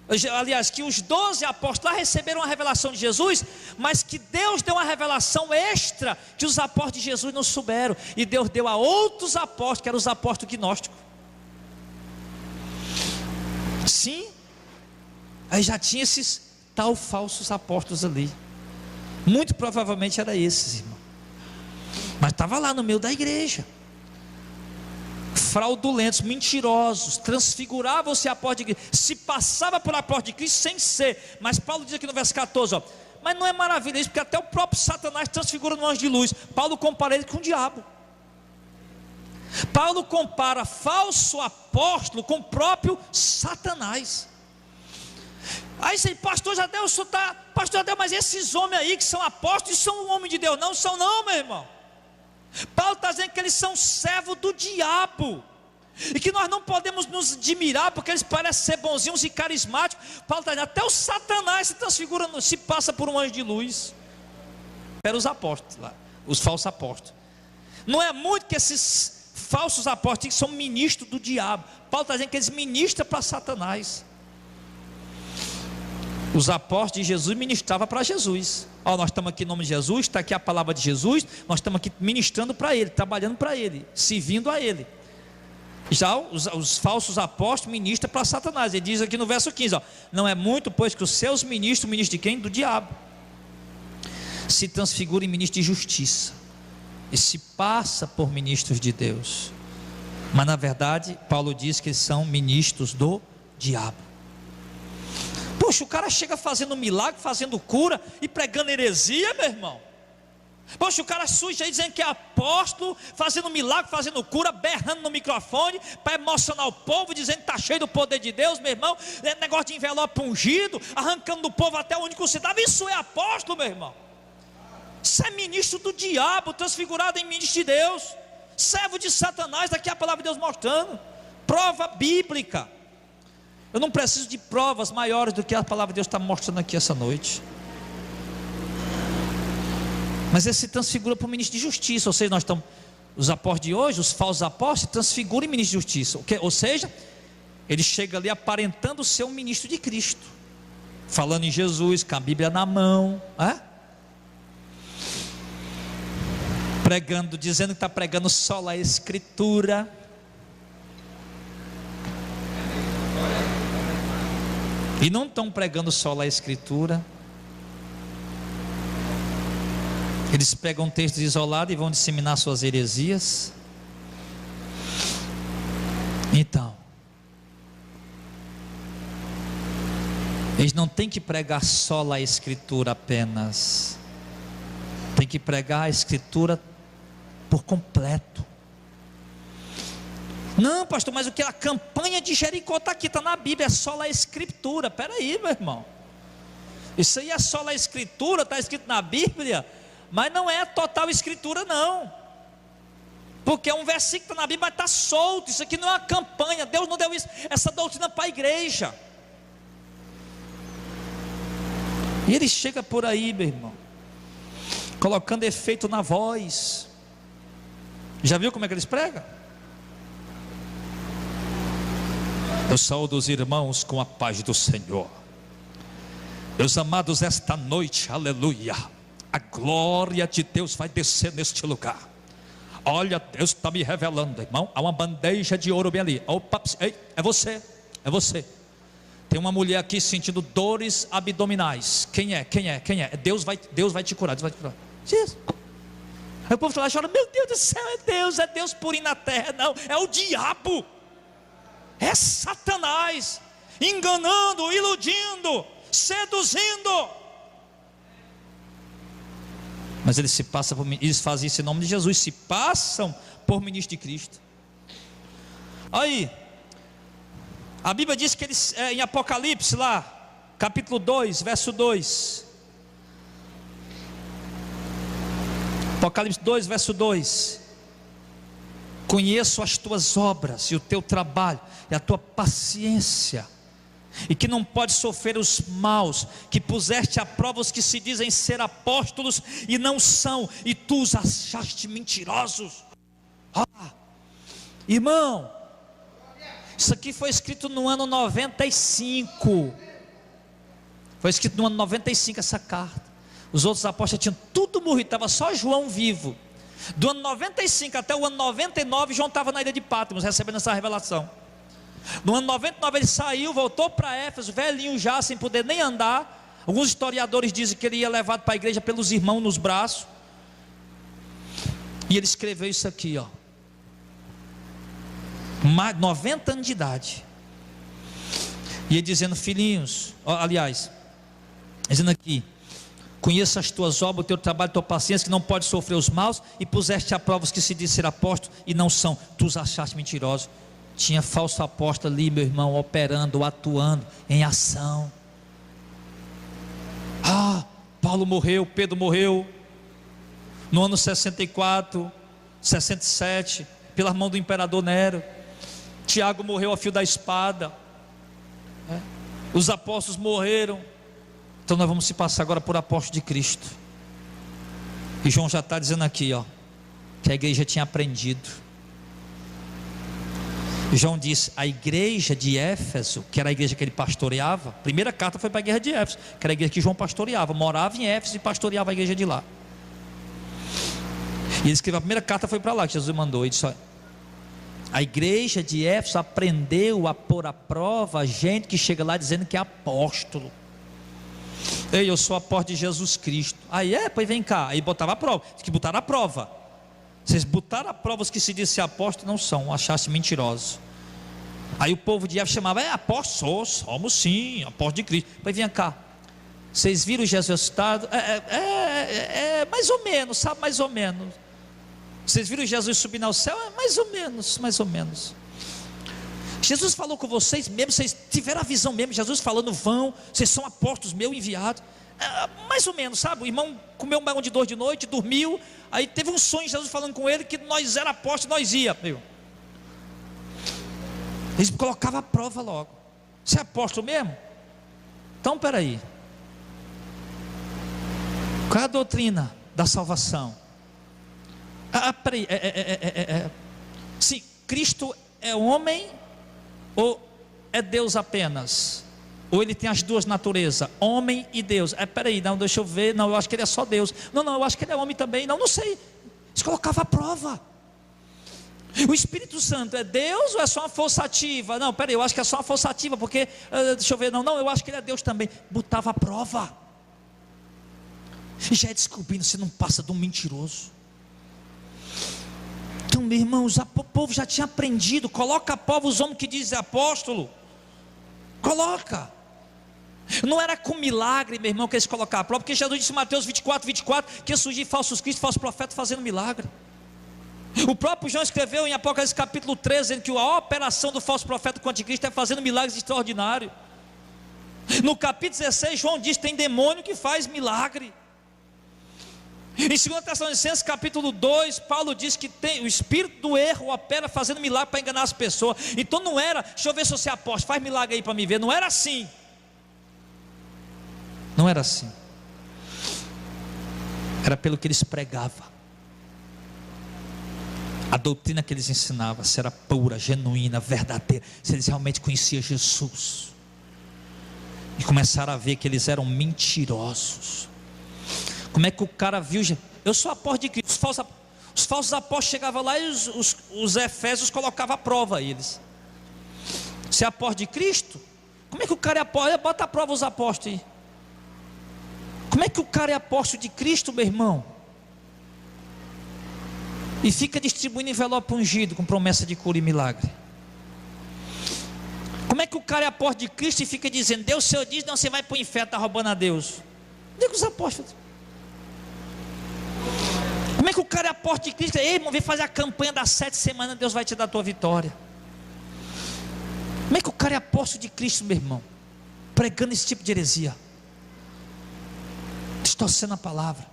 aliás, que os 12 apóstolos lá receberam a revelação de Jesus, mas que Deus deu uma revelação extra que os apóstolos de Jesus não souberam, e Deus deu a outros apóstolos, que eram os apóstolos gnósticos. Sim, aí já tinha esses tal falsos apóstolos ali. Muito provavelmente era esses, irmão. Mas estava lá no meio da igreja. Fraudulentos, mentirosos, transfiguravam-se apóstolo de Cristo, se passava por apóstolo de Cristo sem ser. Mas Paulo diz aqui no verso 14, mas não é maravilha isso, porque até o próprio Satanás transfigura no anjo de luz. Paulo compara ele com o diabo. Paulo compara falso apóstolo com o próprio Satanás. Aí você, pastor Jadel, pastor Jadel, mas esses homens aí que são apóstolos, são homens de Deus? Não são não, meu irmão. Paulo está dizendo que eles são servos do diabo, e que nós não podemos nos admirar, porque eles parecem ser bonzinhos e carismáticos. Paulo está dizendo, até o Satanás se transfigura, se passa por um anjo de luz. Era os apóstolos lá, os falsos apóstolos. Não é muito que esses falsos apóstolos são ministros do diabo. Paulo está dizendo que eles ministram para Satanás. Os apóstolos de Jesus ministravam para Jesus. Nós estamos aqui em nome de Jesus, está aqui a palavra de Jesus, nós estamos aqui ministrando para Ele, trabalhando para Ele, servindo a Ele. Já os falsos apóstolos ministram para Satanás. Ele diz aqui no verso 15, não é muito, pois que os seus ministros de quem? Do diabo, se transfiguram em ministros de justiça, e se passa por ministros de Deus. Mas na verdade, Paulo diz que eles são ministros do diabo. Poxa, o cara chega fazendo milagre, fazendo cura e pregando heresia, meu irmão. Poxa, o cara surge aí dizendo que é apóstolo, fazendo milagre, fazendo cura, berrando no microfone para emocionar o povo, dizendo que está cheio do poder de Deus, meu irmão. É negócio de envelope ungido, arrancando do povo até o único centavo. Isso é apóstolo, meu irmão. Isso é ministro do diabo, transfigurado em ministro de Deus, servo de Satanás. Daqui a palavra de Deus mostrando, prova bíblica. Eu não preciso de provas maiores do que a palavra de Deus está mostrando aqui essa noite. Mas ele se transfigura para o ministro de justiça. Ou seja, nós estamos, os apóstolos de hoje, os falsos apóstolos, se transfiguram em ministro de justiça. Ou seja, ele chega ali aparentando ser um ministro de Cristo, falando em Jesus, com a Bíblia na mão, pregando, dizendo que está pregando só a Escritura. E não estão pregando só a Escritura. Eles pegam um texto isolado e vão disseminar suas heresias. Então, eles não têm que pregar só a Escritura apenas, tem que pregar a Escritura por completo. Não, pastor, mas o que? A campanha de Jericó está aqui, está na Bíblia, é só a Escritura. Espera aí, meu irmão, isso aí é só a Escritura, está escrito na Bíblia. mas não é total escritura não, porque é um versículo que está na Bíblia, mas está solto. Isso aqui não é uma campanha, Deus não deu essa doutrina para a igreja. E ele chega por aí, meu irmão, colocando efeito na voz. Já viu como é que eles pregam? Eu saúdo os irmãos com a paz do Senhor. Meus amados, esta noite, aleluia, a glória de Deus vai descer neste lugar. Olha, Deus está me revelando, irmão. Há uma bandeja de ouro bem ali. Opa, ei, é você, é você. Tem uma mulher aqui sentindo dores abdominais. Quem é? Deus vai te curar, Deus vai te curar. Jesus. Aí o povo lá chora, meu Deus do céu, é Deus por ir na terra. Não, é o diabo, é Satanás, enganando, iludindo, seduzindo. Mas eles se passam por, eles fazem isso em nome de Jesus, se passam por ministro de Cristo. Aí, a Bíblia diz que eles, em Apocalipse lá, capítulo 2, verso 2. Apocalipse 2, verso 2. Conheço as tuas obras e o teu trabalho e a tua paciência, e que não pode sofrer os maus, que puseste à prova os que se dizem ser apóstolos e não são, e tu os achaste mentirosos. Irmão, isso aqui foi escrito no ano 95. Foi escrito no ano 95 essa carta. Os outros apóstolos tinham tudo morrido, estava só João vivo. Do ano 95 até o ano 99, João estava na ilha de Patmos, recebendo essa revelação. No ano 99 ele saiu, voltou para Éfeso, velhinho já, sem poder nem andar. Alguns historiadores dizem que ele ia levado para a igreja pelos irmãos nos braços. E ele escreveu isso aqui, ó. 90 anos de idade. E ele dizendo, filhinhos, aliás, dizendo aqui: conheço as tuas obras, o teu trabalho, a tua paciência, que não pode sofrer os maus, e puseste a prova os que se dizem ser apóstolos e não são, tu os achaste mentirosos. Tinha falso apóstolo ali, meu irmão, operando, atuando em ação. Paulo morreu, Pedro morreu no ano 64, 67, pela mão do imperador Nero. Tiago morreu ao fio da espada. Os apóstolos morreram. Então nós vamos se passar agora por apóstolo de Cristo. E João já está dizendo aqui, ó, que a igreja tinha aprendido. João diz, a igreja de Éfeso, que era a igreja que ele pastoreava, a primeira carta foi para a igreja de Éfeso, que era a igreja que João pastoreava, morava em Éfeso e pastoreava a igreja de lá. E ele escreveu, a primeira carta foi para lá, que Jesus mandou. Ele disse, olha, a igreja de Éfeso aprendeu a pôr à prova gente que chega lá dizendo que é apóstolo. Ei, eu sou apóstolo de Jesus Cristo. Aí pois vem cá. Aí botava a prova, diz que botaram a prova. Vocês botaram a prova os que se dizem apóstolos não são, achaste mentirosos. Aí o povo de Éfeso chamava, apóstolo, somos sim, apóstolo de Cristo. Pois vem cá, vocês viram Jesus ressuscitado? Mais ou menos, sabe, mais ou menos. Vocês viram Jesus subir ao céu? Mais ou menos, mais ou menos. Jesus falou com vocês mesmo, vocês tiveram a visão mesmo, Jesus falando, vão, vocês são apóstolos meu enviados. Mais ou menos, sabe, o irmão comeu um banho de 2 de noite, dormiu, aí teve um sonho, Jesus falando com ele, que nós era apóstolos, nós ia, eles colocavam a prova logo, você é apóstolo mesmo? Então peraí, qual é a doutrina da salvação? Peraí, se Cristo é homem ou é Deus apenas? Ou ele tem as duas naturezas, homem e Deus? Peraí, não, deixa eu ver, não, eu acho que ele é só Deus. Não, eu acho que ele é homem também, não sei. Eles colocavam a prova. O Espírito Santo é Deus ou é só uma força ativa? Não, peraí, eu acho que é só uma força ativa, porque, deixa eu ver, não, eu acho que ele é Deus também. Botava a prova. E já é descobrindo se não passa de um mentiroso. Então, meus irmãos, o povo já tinha aprendido. Coloca a prova os homens que dizem apóstolo. Coloca. Não era com milagre, meu irmão, que eles colocaram a prova, porque Jesus disse em Mateus 24, que ia surgir falsos cristos, falsos profetas fazendo milagre. O próprio João escreveu em Apocalipse capítulo 13, dizendo que a operação do falso profeta com o anticristo é fazendo milagres extraordinários. No capítulo 16, João diz que tem demônio que faz milagre. Em 2 Tessalonicenses capítulo 2, Paulo diz que o espírito do erro opera fazendo milagre para enganar as pessoas. Então não era, deixa eu ver se você é apóstolo, faz milagre aí para me ver. Não era assim. Não era assim. Era pelo que eles pregavam. A doutrina que eles ensinavam, se era pura, genuína, verdadeira, se eles realmente conheciam Jesus. E começaram a ver que eles eram mentirosos. Como é que o cara viu? Eu sou apóstolo de Cristo. Os falsos apóstolos chegavam lá e os efésios colocavam à prova a eles. Você é apóstolo de Cristo? Como é que o cara é apóstolo? Bota à prova os apóstolos aí. Como é que o cara é apóstolo de Cristo, meu irmão? E fica distribuindo envelope ungido com promessa de cura e milagre. Como é que o cara é apóstolo de Cristo e fica dizendo, Deus, o Senhor diz, não, você vai para o inferno, está roubando a Deus. Diga os apóstolos. Como é que o cara é apóstolo de Cristo? Ei, irmão, vem fazer a campanha das 7 semanas, Deus vai te dar a tua vitória. Como é que o cara é apóstolo de Cristo, meu irmão? Pregando esse tipo de heresia, distorcendo a palavra.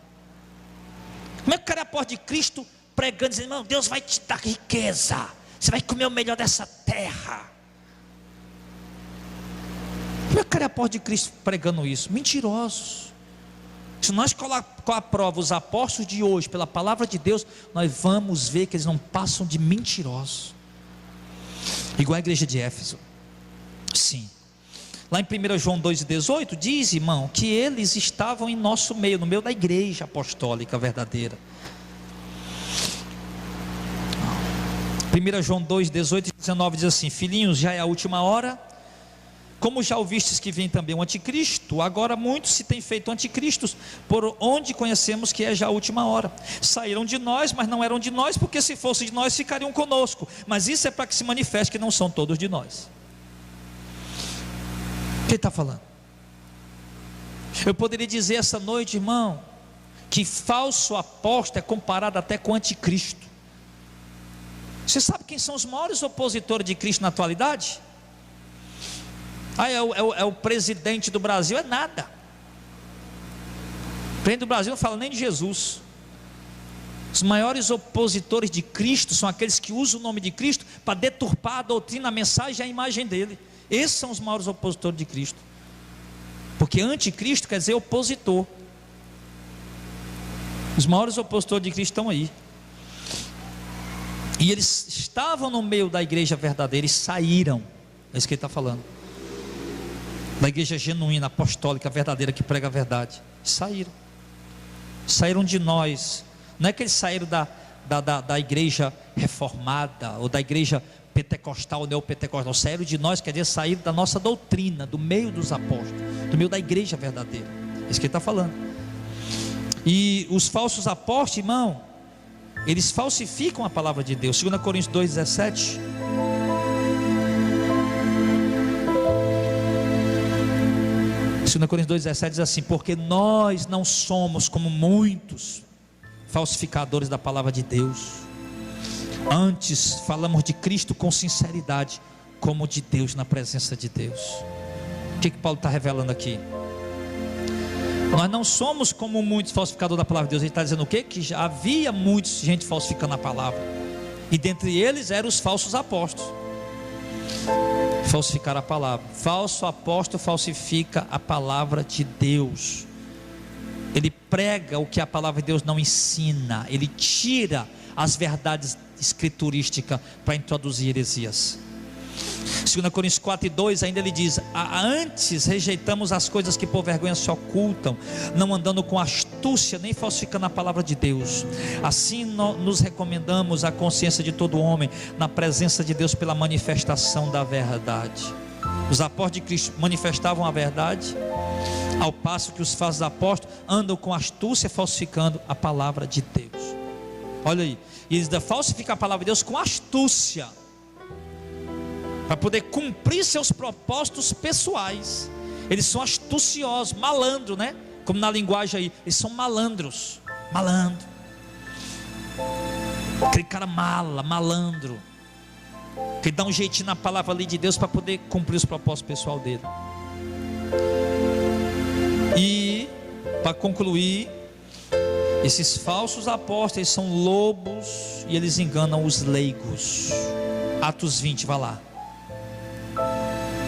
Como é que o cara é apóstolo de Cristo, pregando, dizendo, irmão, Deus vai te dar riqueza, você vai comer o melhor dessa terra. Como é que o cara é apóstolo de Cristo pregando isso? Mentirosos. Se nós colocar à prova os apóstolos de hoje pela palavra de Deus, nós vamos ver que eles não passam de mentirosos. Igual a igreja de Éfeso. Sim. Lá em 1 João 2,18 diz, irmão, que eles estavam em nosso meio, no meio da igreja apostólica verdadeira. 1 João 2,18 e 19 diz assim: filhinhos, já é a última hora. Como já ouvistes que vem também o anticristo, agora muitos se têm feito anticristos, por onde conhecemos que é já a última hora. Saíram de nós, mas não eram de nós, porque se fossem de nós ficariam conosco. Mas isso é para que se manifeste que não são todos de nós. O que ele está falando? Eu poderia dizer essa noite, irmão, que falso apóstolo é comparado até com anticristo. Você sabe quem são os maiores opositores de Cristo na atualidade? É o presidente do Brasil, é nada. O presidente do Brasil não fala nem de Jesus. Os maiores opositores de Cristo são aqueles que usam o nome de Cristo para deturpar a doutrina, a mensagem e a imagem dele. Esses são os maiores opositores de Cristo. Porque anticristo quer dizer opositor. Os maiores opositores de Cristo estão aí. E eles estavam no meio da igreja verdadeira e saíram. É isso que ele está falando. Da igreja genuína, apostólica, verdadeira, que prega a verdade. Saíram de nós. Não é que eles saíram da igreja reformada, ou da igreja pentecostal, neopentecostal. Saíram de nós, quer dizer, saíram da nossa doutrina, do meio dos apóstolos, do meio da igreja verdadeira. É isso que ele está falando. E os falsos apóstolos, irmão, eles falsificam a palavra de Deus. 2 Coríntios 2,17. 2 Coríntios 2,17 diz assim: porque nós não somos como muitos falsificadores da palavra de Deus, antes falamos de Cristo com sinceridade, como de Deus, na presença de Deus. O que Paulo está revelando aqui? Nós não somos como muitos falsificadores da palavra de Deus. Ele está dizendo o quê? Que já havia muita gente falsificando a palavra, e dentre eles eram os falsos apóstolos. Falsificar a palavra. Falso apóstolo falsifica a palavra de Deus. Ele prega o que a palavra de Deus não ensina. Ele tira as verdades escriturísticas para introduzir heresias. 2 Coríntios 4,2 ainda ele diz: antes rejeitamos as coisas que por vergonha se ocultam, não andando com astúcia nem falsificando a palavra de Deus. Assim nos recomendamos a consciência de todo homem na presença de Deus pela manifestação da verdade. Os apóstolos de Cristo manifestavam a verdade, ao passo que os falsos apóstolos andam com astúcia falsificando a palavra de Deus. Olha aí, e eles falsificam a palavra de Deus com astúcia, para poder cumprir seus propósitos pessoais. Eles são astuciosos, malandro, né? Como na linguagem aí, eles são malandros. Malandro, aquele cara malandro, que dá um jeitinho na palavra ali de Deus para poder cumprir os propósitos pessoal dele. E para concluir, Esses falsos apóstolos são lobos e eles enganam os leigos. Atos 20, vai lá.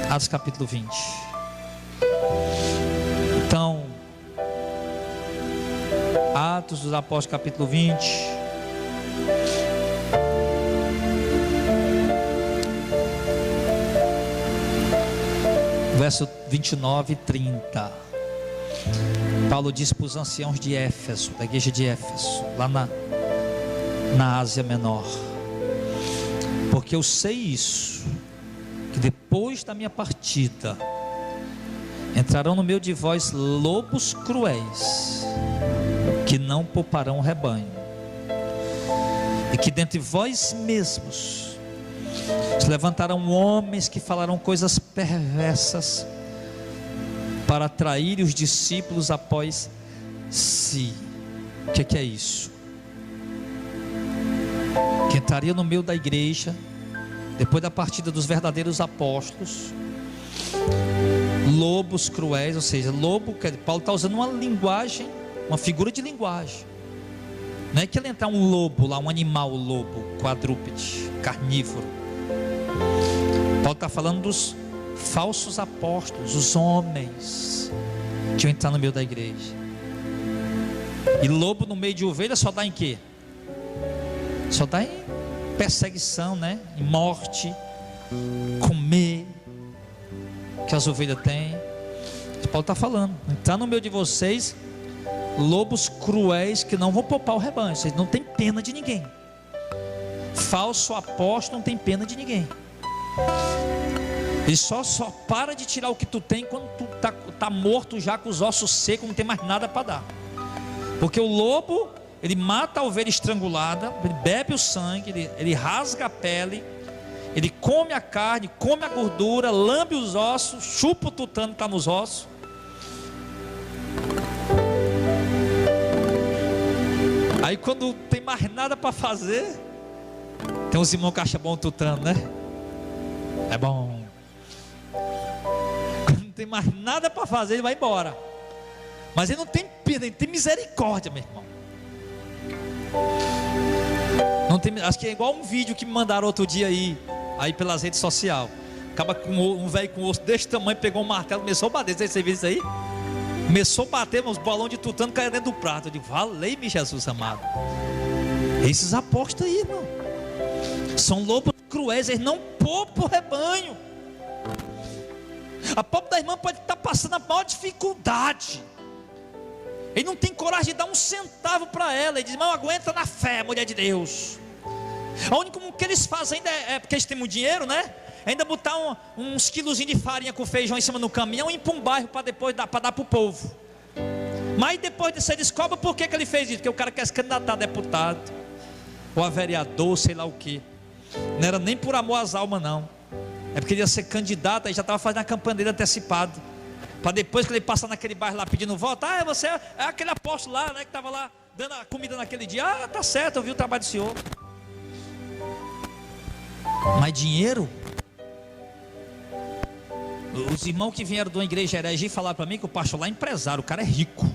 Atos capítulo 20. Então, Atos dos Apóstolos capítulo 20. Verso 29 e 30. Paulo diz para os anciãos de Éfeso, da igreja de Éfeso, lá na Ásia Menor: porque eu sei isso, que depois da minha partida entrarão no meio de vós lobos cruéis, que não pouparão o rebanho, e que dentre vós mesmos se levantarão homens que falarão coisas perversas, para atrair os discípulos após si. O que é isso? Que entraria no meio da igreja, depois da partida dos verdadeiros apóstolos, lobos cruéis, ou seja, lobo, Paulo está usando uma linguagem, uma figura de linguagem. Não é que ele entrar um lobo lá, um animal lobo, quadrúpede, carnívoro. Paulo está falando dos falsos apóstolos, os homens que vão entrar no meio da igreja. E lobo no meio de ovelha só dá em quê? Só dá em perseguição, né? Em morte, comer, que as ovelhas têm. Paulo está falando: entrar no meio de vocês lobos cruéis que não vão poupar o rebanho. Vocês não têm pena de ninguém. Falso apóstolo não tem pena de ninguém. Ele só para de tirar o que tu tem quando tu tá morto já, com os ossos secos, não tem mais nada para dar. Porque o lobo, ele mata a ovelha estrangulada, ele bebe o sangue, ele rasga a pele, ele come a carne, come a gordura, lambe os ossos, chupa o tutano que está nos ossos. Aí quando tem mais nada para fazer, tem uns irmãos que acham bom o tutano, né? É bom. Quando não tem mais nada para fazer, ele vai embora. Mas ele não tem pena, ele tem misericórdia, meu irmão. Não tem, acho que é igual um vídeo que me mandaram outro dia aí pelas redes sociais. Acaba com um velho com osso desse tamanho, pegou um martelo, começou a bater. Você viu isso aí? Começou a bater, uns balões de tutano caíram dentro do prato. Eu digo: valei-me, Jesus amado. Esses apóstolos aí, irmão, são lobos cruéis, eles não poupam o rebanho. A pobre da irmã pode estar passando a maior dificuldade, ele não tem coragem de dar um centavo para ela. Ele diz: irmão, aguenta na fé, mulher de Deus. A única que eles fazem ainda é porque eles têm muito dinheiro, né? Ainda botar uns quilozinhos de farinha com feijão em cima no caminhão e ir para um bairro para depois dar para o povo. Mas depois de você descobre por que ele fez isso. Porque o cara quer se candidatar a deputado ou a vereador, sei lá o que. Não era nem por amor às almas, não. É porque ele ia ser candidato, aí já estava fazendo a campanha dele antecipada, para depois que ele passar naquele bairro lá pedindo voto: ah, você é aquele apóstolo lá, né, que estava lá dando a comida naquele dia. Ah, tá certo, eu vi o trabalho do senhor. Mas dinheiro, os irmãos que vieram de uma igreja herege falaram para mim que o pastor lá é empresário, o cara é rico.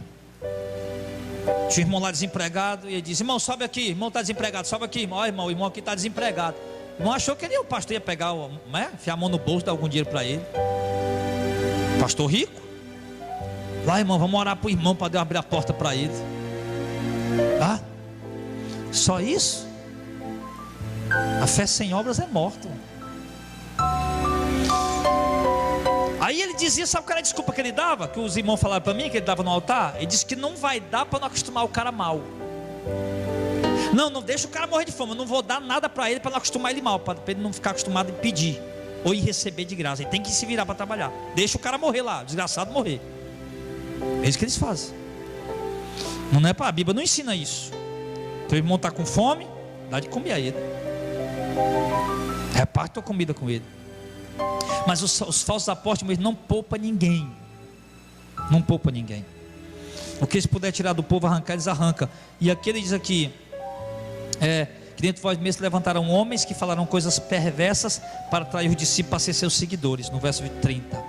Tinha um irmão lá desempregado, e ele disse: irmão, sobe aqui, irmão está desempregado, sobe aqui, irmão. Ó, irmão, o irmão aqui está desempregado. O irmão achou que o pastor ia pegar, né, enfiar a mão no bolso, dar algum dinheiro para ele. Pastor rico. Lá, irmão, vamos orar para o irmão para Deus abrir a porta para ele. Ah, só isso? A fé sem obras é morta. Aí ele dizia: sabe qual era a desculpa que ele dava? Que os irmãos falaram para mim, que ele dava no altar. Ele disse que não vai dar para não acostumar o cara mal. Não deixa o cara morrer de fome. Eu não vou dar nada para ele, para não acostumar ele mal, para ele não ficar acostumado em pedir ou em receber de graça. Ele tem que se virar para trabalhar. Deixa o cara morrer lá, desgraçado morrer. É isso que eles fazem. Não é para a Bíblia, não ensina isso. Teu irmão está com fome, dá de comer a ele. Reparte tua comida com ele. Mas os falsos apóstolos não poupam ninguém. Não poupa ninguém. O que eles puderem tirar do povo, arrancar, eles arrancam. E aqui ele diz aqui: que dentro de vós mesmos levantarão homens que falarão coisas perversas para atrair os discípulos para ser seus seguidores. No verso 30.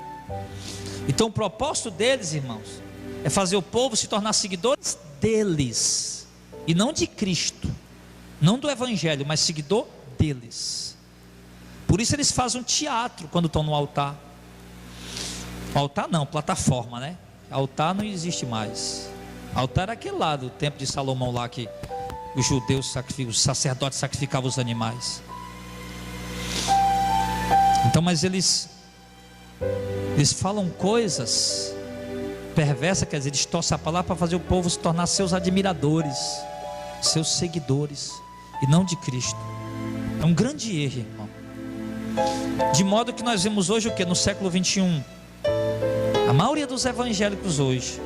Então o propósito deles, irmãos, é fazer o povo se tornar seguidores deles. e não de Cristo, não do Evangelho, mas seguidor deles. Por isso eles fazem um teatro quando estão no altar. Altar não, plataforma, né? Altar não existe mais. Altar era aquele lá do templo de Salomão lá que os judeus sacrificam, os sacerdotes sacrificavam os animais. Então, mas eles falam coisas perversas, quer dizer, distorcem a palavra para fazer o povo se tornar seus admiradores, seus seguidores, e não de Cristo. É um grande erro, irmão. De modo que nós vemos hoje o que? No século 21, a maioria dos evangélicos hoje,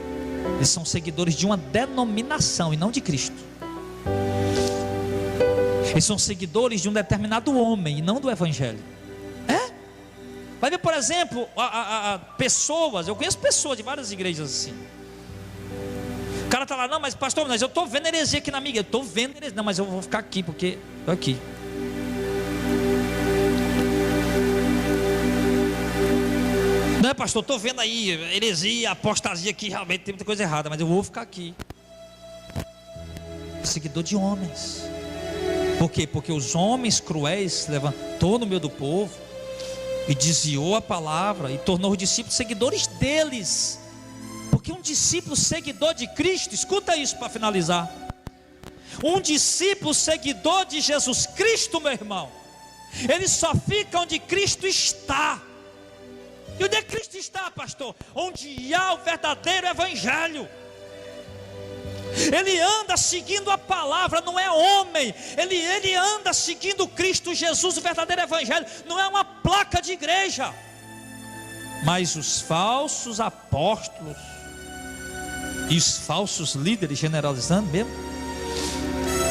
eles são seguidores de uma denominação e não de Cristo. Eles são seguidores de um determinado homem e não do Evangelho. Vai ver, por exemplo, pessoas, eu conheço pessoas de várias igrejas assim. O cara está lá, não, mas pastor, mas eu estou vendo heresia aqui na minha igreja. Eu estou vendo heresia, não, mas eu vou ficar aqui, porque estou aqui. Não é, pastor, estou vendo aí heresia, apostasia aqui, realmente tem muita coisa errada, mas eu vou ficar aqui. Seguidor de homens. Por quê? Porque os homens cruéis se levantou no meio do povo e desviou a palavra e tornou os discípulos seguidores deles. Porque um discípulo seguidor de Cristo, escuta isso para finalizar, um discípulo seguidor de Jesus Cristo, meu irmão, ele só fica onde Cristo está. E onde é que Cristo está, pastor? Onde há o verdadeiro Evangelho. Ele anda seguindo a palavra, não é homem. Ele anda seguindo Cristo Jesus, o verdadeiro Evangelho. Não é uma placa de igreja. Mas os falsos apóstolos e os falsos líderes, generalizando mesmo,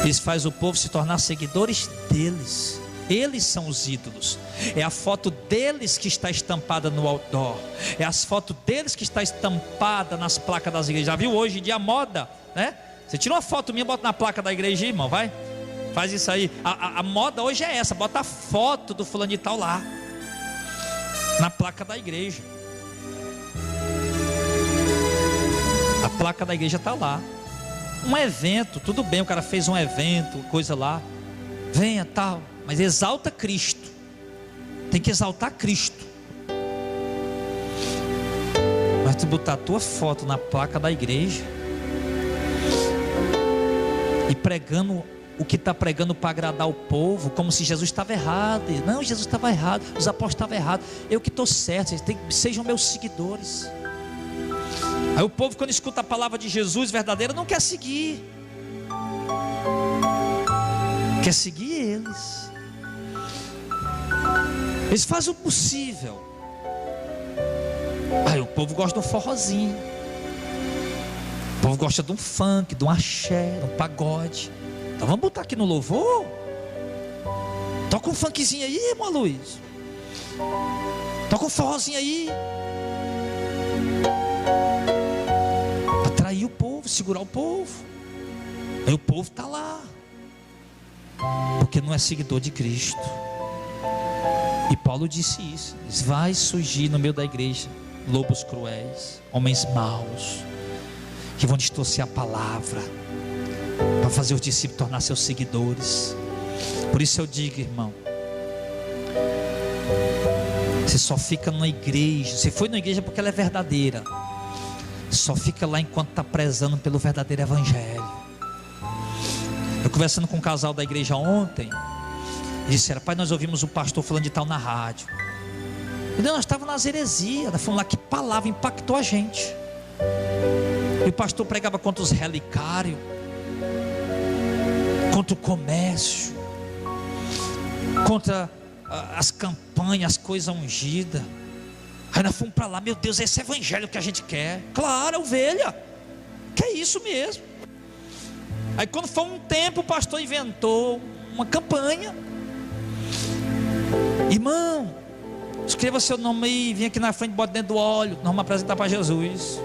eles fazem o povo se tornar seguidores deles. Eles são os ídolos. É a foto deles que está estampada no outdoor. É as fotos deles que está estampada nas placas das igrejas. Já viu hoje em dia a moda, né? Você tira uma foto minha, bota na placa da igreja, irmão, vai. Faz isso aí. A moda hoje é essa. Bota a foto do fulano de tal lá na placa da igreja. A placa da igreja está lá. Um evento, tudo bem, o cara fez um evento, coisa lá. Venha tal, mas exalta Cristo. Tem que exaltar Cristo. Mas tu botar a tua foto na placa da igreja e pregando o que está pregando para agradar o povo, como se Jesus estava errado. Não, Jesus estava errado, os apóstolos estavam errados, eu que estou certo, sejam meus seguidores. Aí o povo, quando escuta a palavra de Jesus verdadeira, não quer seguir, quer seguir eles. Eles fazem o possível. Aí o povo gosta de um forrozinho, o povo gosta de um funk, de um axé, de um pagode. Então vamos botar aqui no louvor. Toca um funkzinho aí, irmão Luiz. Toca um forrozinho aí, para atrair o povo, segurar o povo. Aí o povo está lá, porque não é seguidor de Cristo. E Paulo disse isso: vai surgir no meio da igreja lobos cruéis, homens maus, que vão distorcer a palavra para fazer os discípulos tornar seus seguidores. Por isso eu digo, irmão, você só fica na igreja, você foi na igreja porque ela é verdadeira, só fica lá enquanto está prezando pelo verdadeiro Evangelho. Eu conversando com um casal da igreja ontem, eles disseram: pai, nós ouvimos o pastor falando de tal na rádio. E nós estávamos nas heresias, nós fomos lá, que palavra impactou a gente. E o pastor pregava contra os relicários, contra o comércio, contra as campanhas, as coisas ungidas. Aí nós fomos para lá, meu Deus, esse é evangelho que a gente quer. Claro, ovelha, que é isso mesmo. Aí quando foi um tempo, o pastor inventou uma campanha: irmão, escreva seu nome aí, vem aqui na frente, bota dentro do óleo, nós vamos apresentar para Jesus.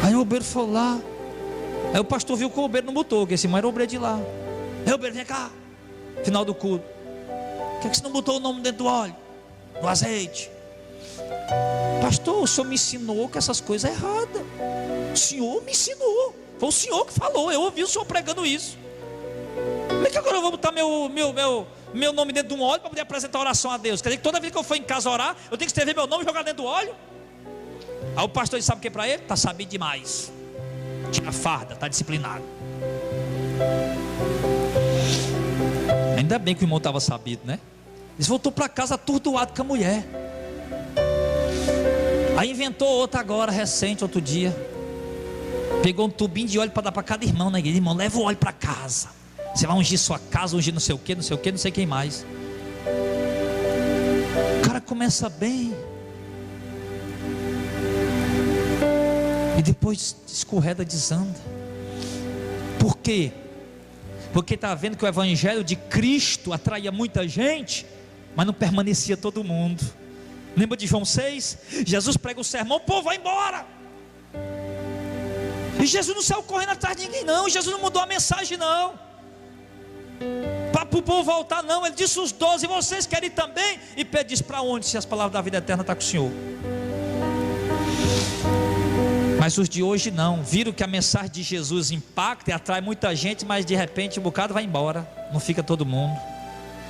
Aí o obreiro foi lá. Aí o pastor viu que o obreiro não botou, que esse irmão era o obreiro de lá. Aí o obreiro: vem cá, final do culto, por que você não botou o nome dentro do óleo, do azeite? Pastor, o senhor me ensinou que essas coisas é erradas. O senhor me ensinou. Foi o senhor que falou, eu ouvi o senhor pregando isso. Como é que agora eu vou botar meu nome dentro de um óleo para poder apresentar oração a Deus? Quer dizer que toda vez que eu for em casa orar, eu tenho que escrever meu nome e jogar dentro do óleo? Aí o pastor disse, sabe o que para ele? Está sabendo demais. Tira a farda, está disciplinado. Ainda bem que o irmão estava sabido, né? Ele voltou para casa atordoado com a mulher. Aí inventou outra agora, recente, outro dia. Pegou um tubinho de óleo para dar para cada irmão na igreja. Irmão, leva o óleo para casa. Você vai ungir sua casa, ungir não sei o que, não sei o que, não sei quem mais. O cara começa bem. E depois escorrega, desanda. Por quê? Porque está vendo que o evangelho de Cristo atraía muita gente, mas não permanecia todo mundo. Lembra de João 6? Jesus prega o sermão, o povo vai embora. E Jesus não saiu correndo atrás de ninguém não. Jesus não mudou a mensagem não, para o povo voltar não. Ele disse os 12, vocês querem ir também? E Pedro disse, para onde, se as palavras da vida eterna estão com o Senhor? Mas os de hoje não, viram que a mensagem de Jesus impacta e atrai muita gente, mas de repente um bocado vai embora, não fica todo mundo.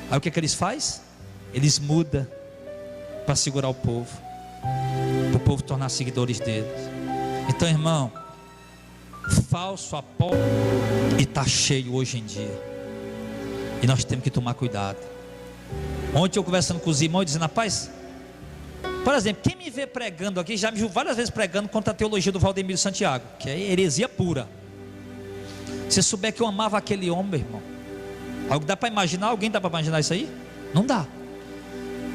Aí o que eles fazem? Eles mudam para segurar o povo, para o povo tornar seguidores deles. Então, irmão, falso apóstolo, e está cheio hoje em dia, e nós temos que tomar cuidado. Ontem eu conversando com os irmãos, dizendo, rapaz, por exemplo, quem me vê pregando aqui, já me viu várias vezes pregando contra a teologia do Valdemiro Santiago, que é heresia pura. Se souber que eu amava aquele homem, irmão, algo dá para imaginar? Alguém dá para imaginar isso aí? Não dá.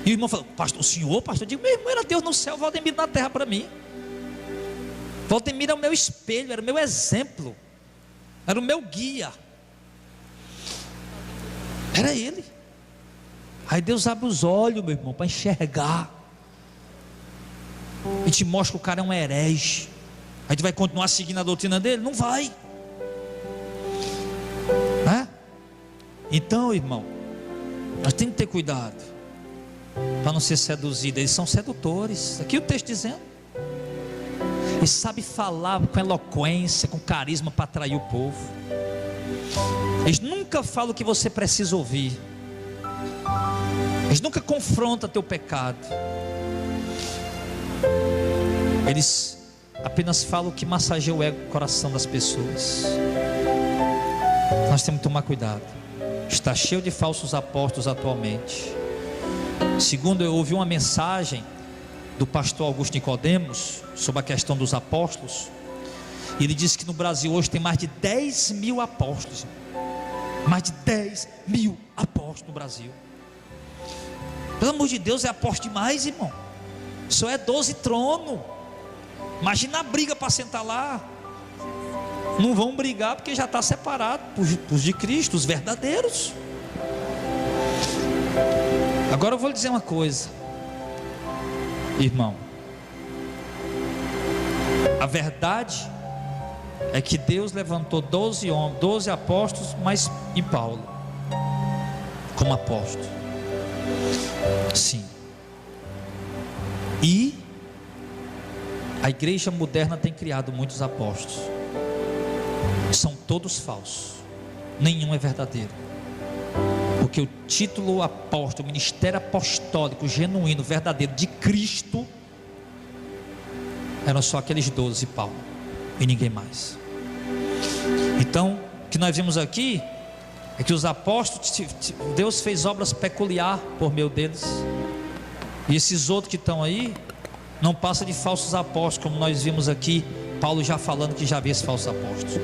E o irmão falou, pastor, o senhor, pastor? Eu digo, meu irmão, era Deus no céu, Valdemiro na terra para mim. Valdemiro era o meu espelho, era o meu exemplo, era o meu guia, era ele. Aí Deus abre os olhos, meu irmão, para enxergar, e te mostra que o cara é um herege. Aí tu vai continuar seguindo a doutrina dele? Não vai, né? Então, irmão, nós temos que ter cuidado para não ser seduzido. Eles são sedutores, aqui o texto dizendo. Ele sabe falar com eloquência, com carisma para atrair o povo. Eles nunca falam o que você precisa ouvir. Eles nunca confrontam teu pecado. Eles apenas falam o que massageia o ego, o coração das pessoas. Nós temos que tomar cuidado. Está cheio de falsos apóstolos atualmente. Segundo, eu ouvi uma mensagem do pastor Augusto Nicodemos sobre a questão dos apóstolos. Ele disse que no Brasil hoje tem mais de 10 mil apóstolos. Mais de 10 mil apóstolos no Brasil. Pelo amor de Deus, é apóstolo demais, irmão. Só é 12 tronos. Imagina a briga para sentar lá. Não vão brigar porque já está separado os de Cristo, os verdadeiros. Agora eu vou lhe dizer uma coisa, irmão. A verdade é que Deus levantou 12 homens, 12 apóstolos, mas e Paulo como apóstolo. Sim. E a igreja moderna tem criado muitos apóstolos. São todos falsos. Nenhum é verdadeiro. Porque o título apóstolo, o ministério apostólico genuíno, verdadeiro de Cristo, eram só aqueles 12 Paulo e ninguém mais. Então, o que nós vimos aqui é que os apóstolos, Deus fez obras peculiares por meio deles. E esses outros que estão aí não passam de falsos apóstolos, como nós vimos aqui Paulo já falando que já havia esses falsos apóstolos.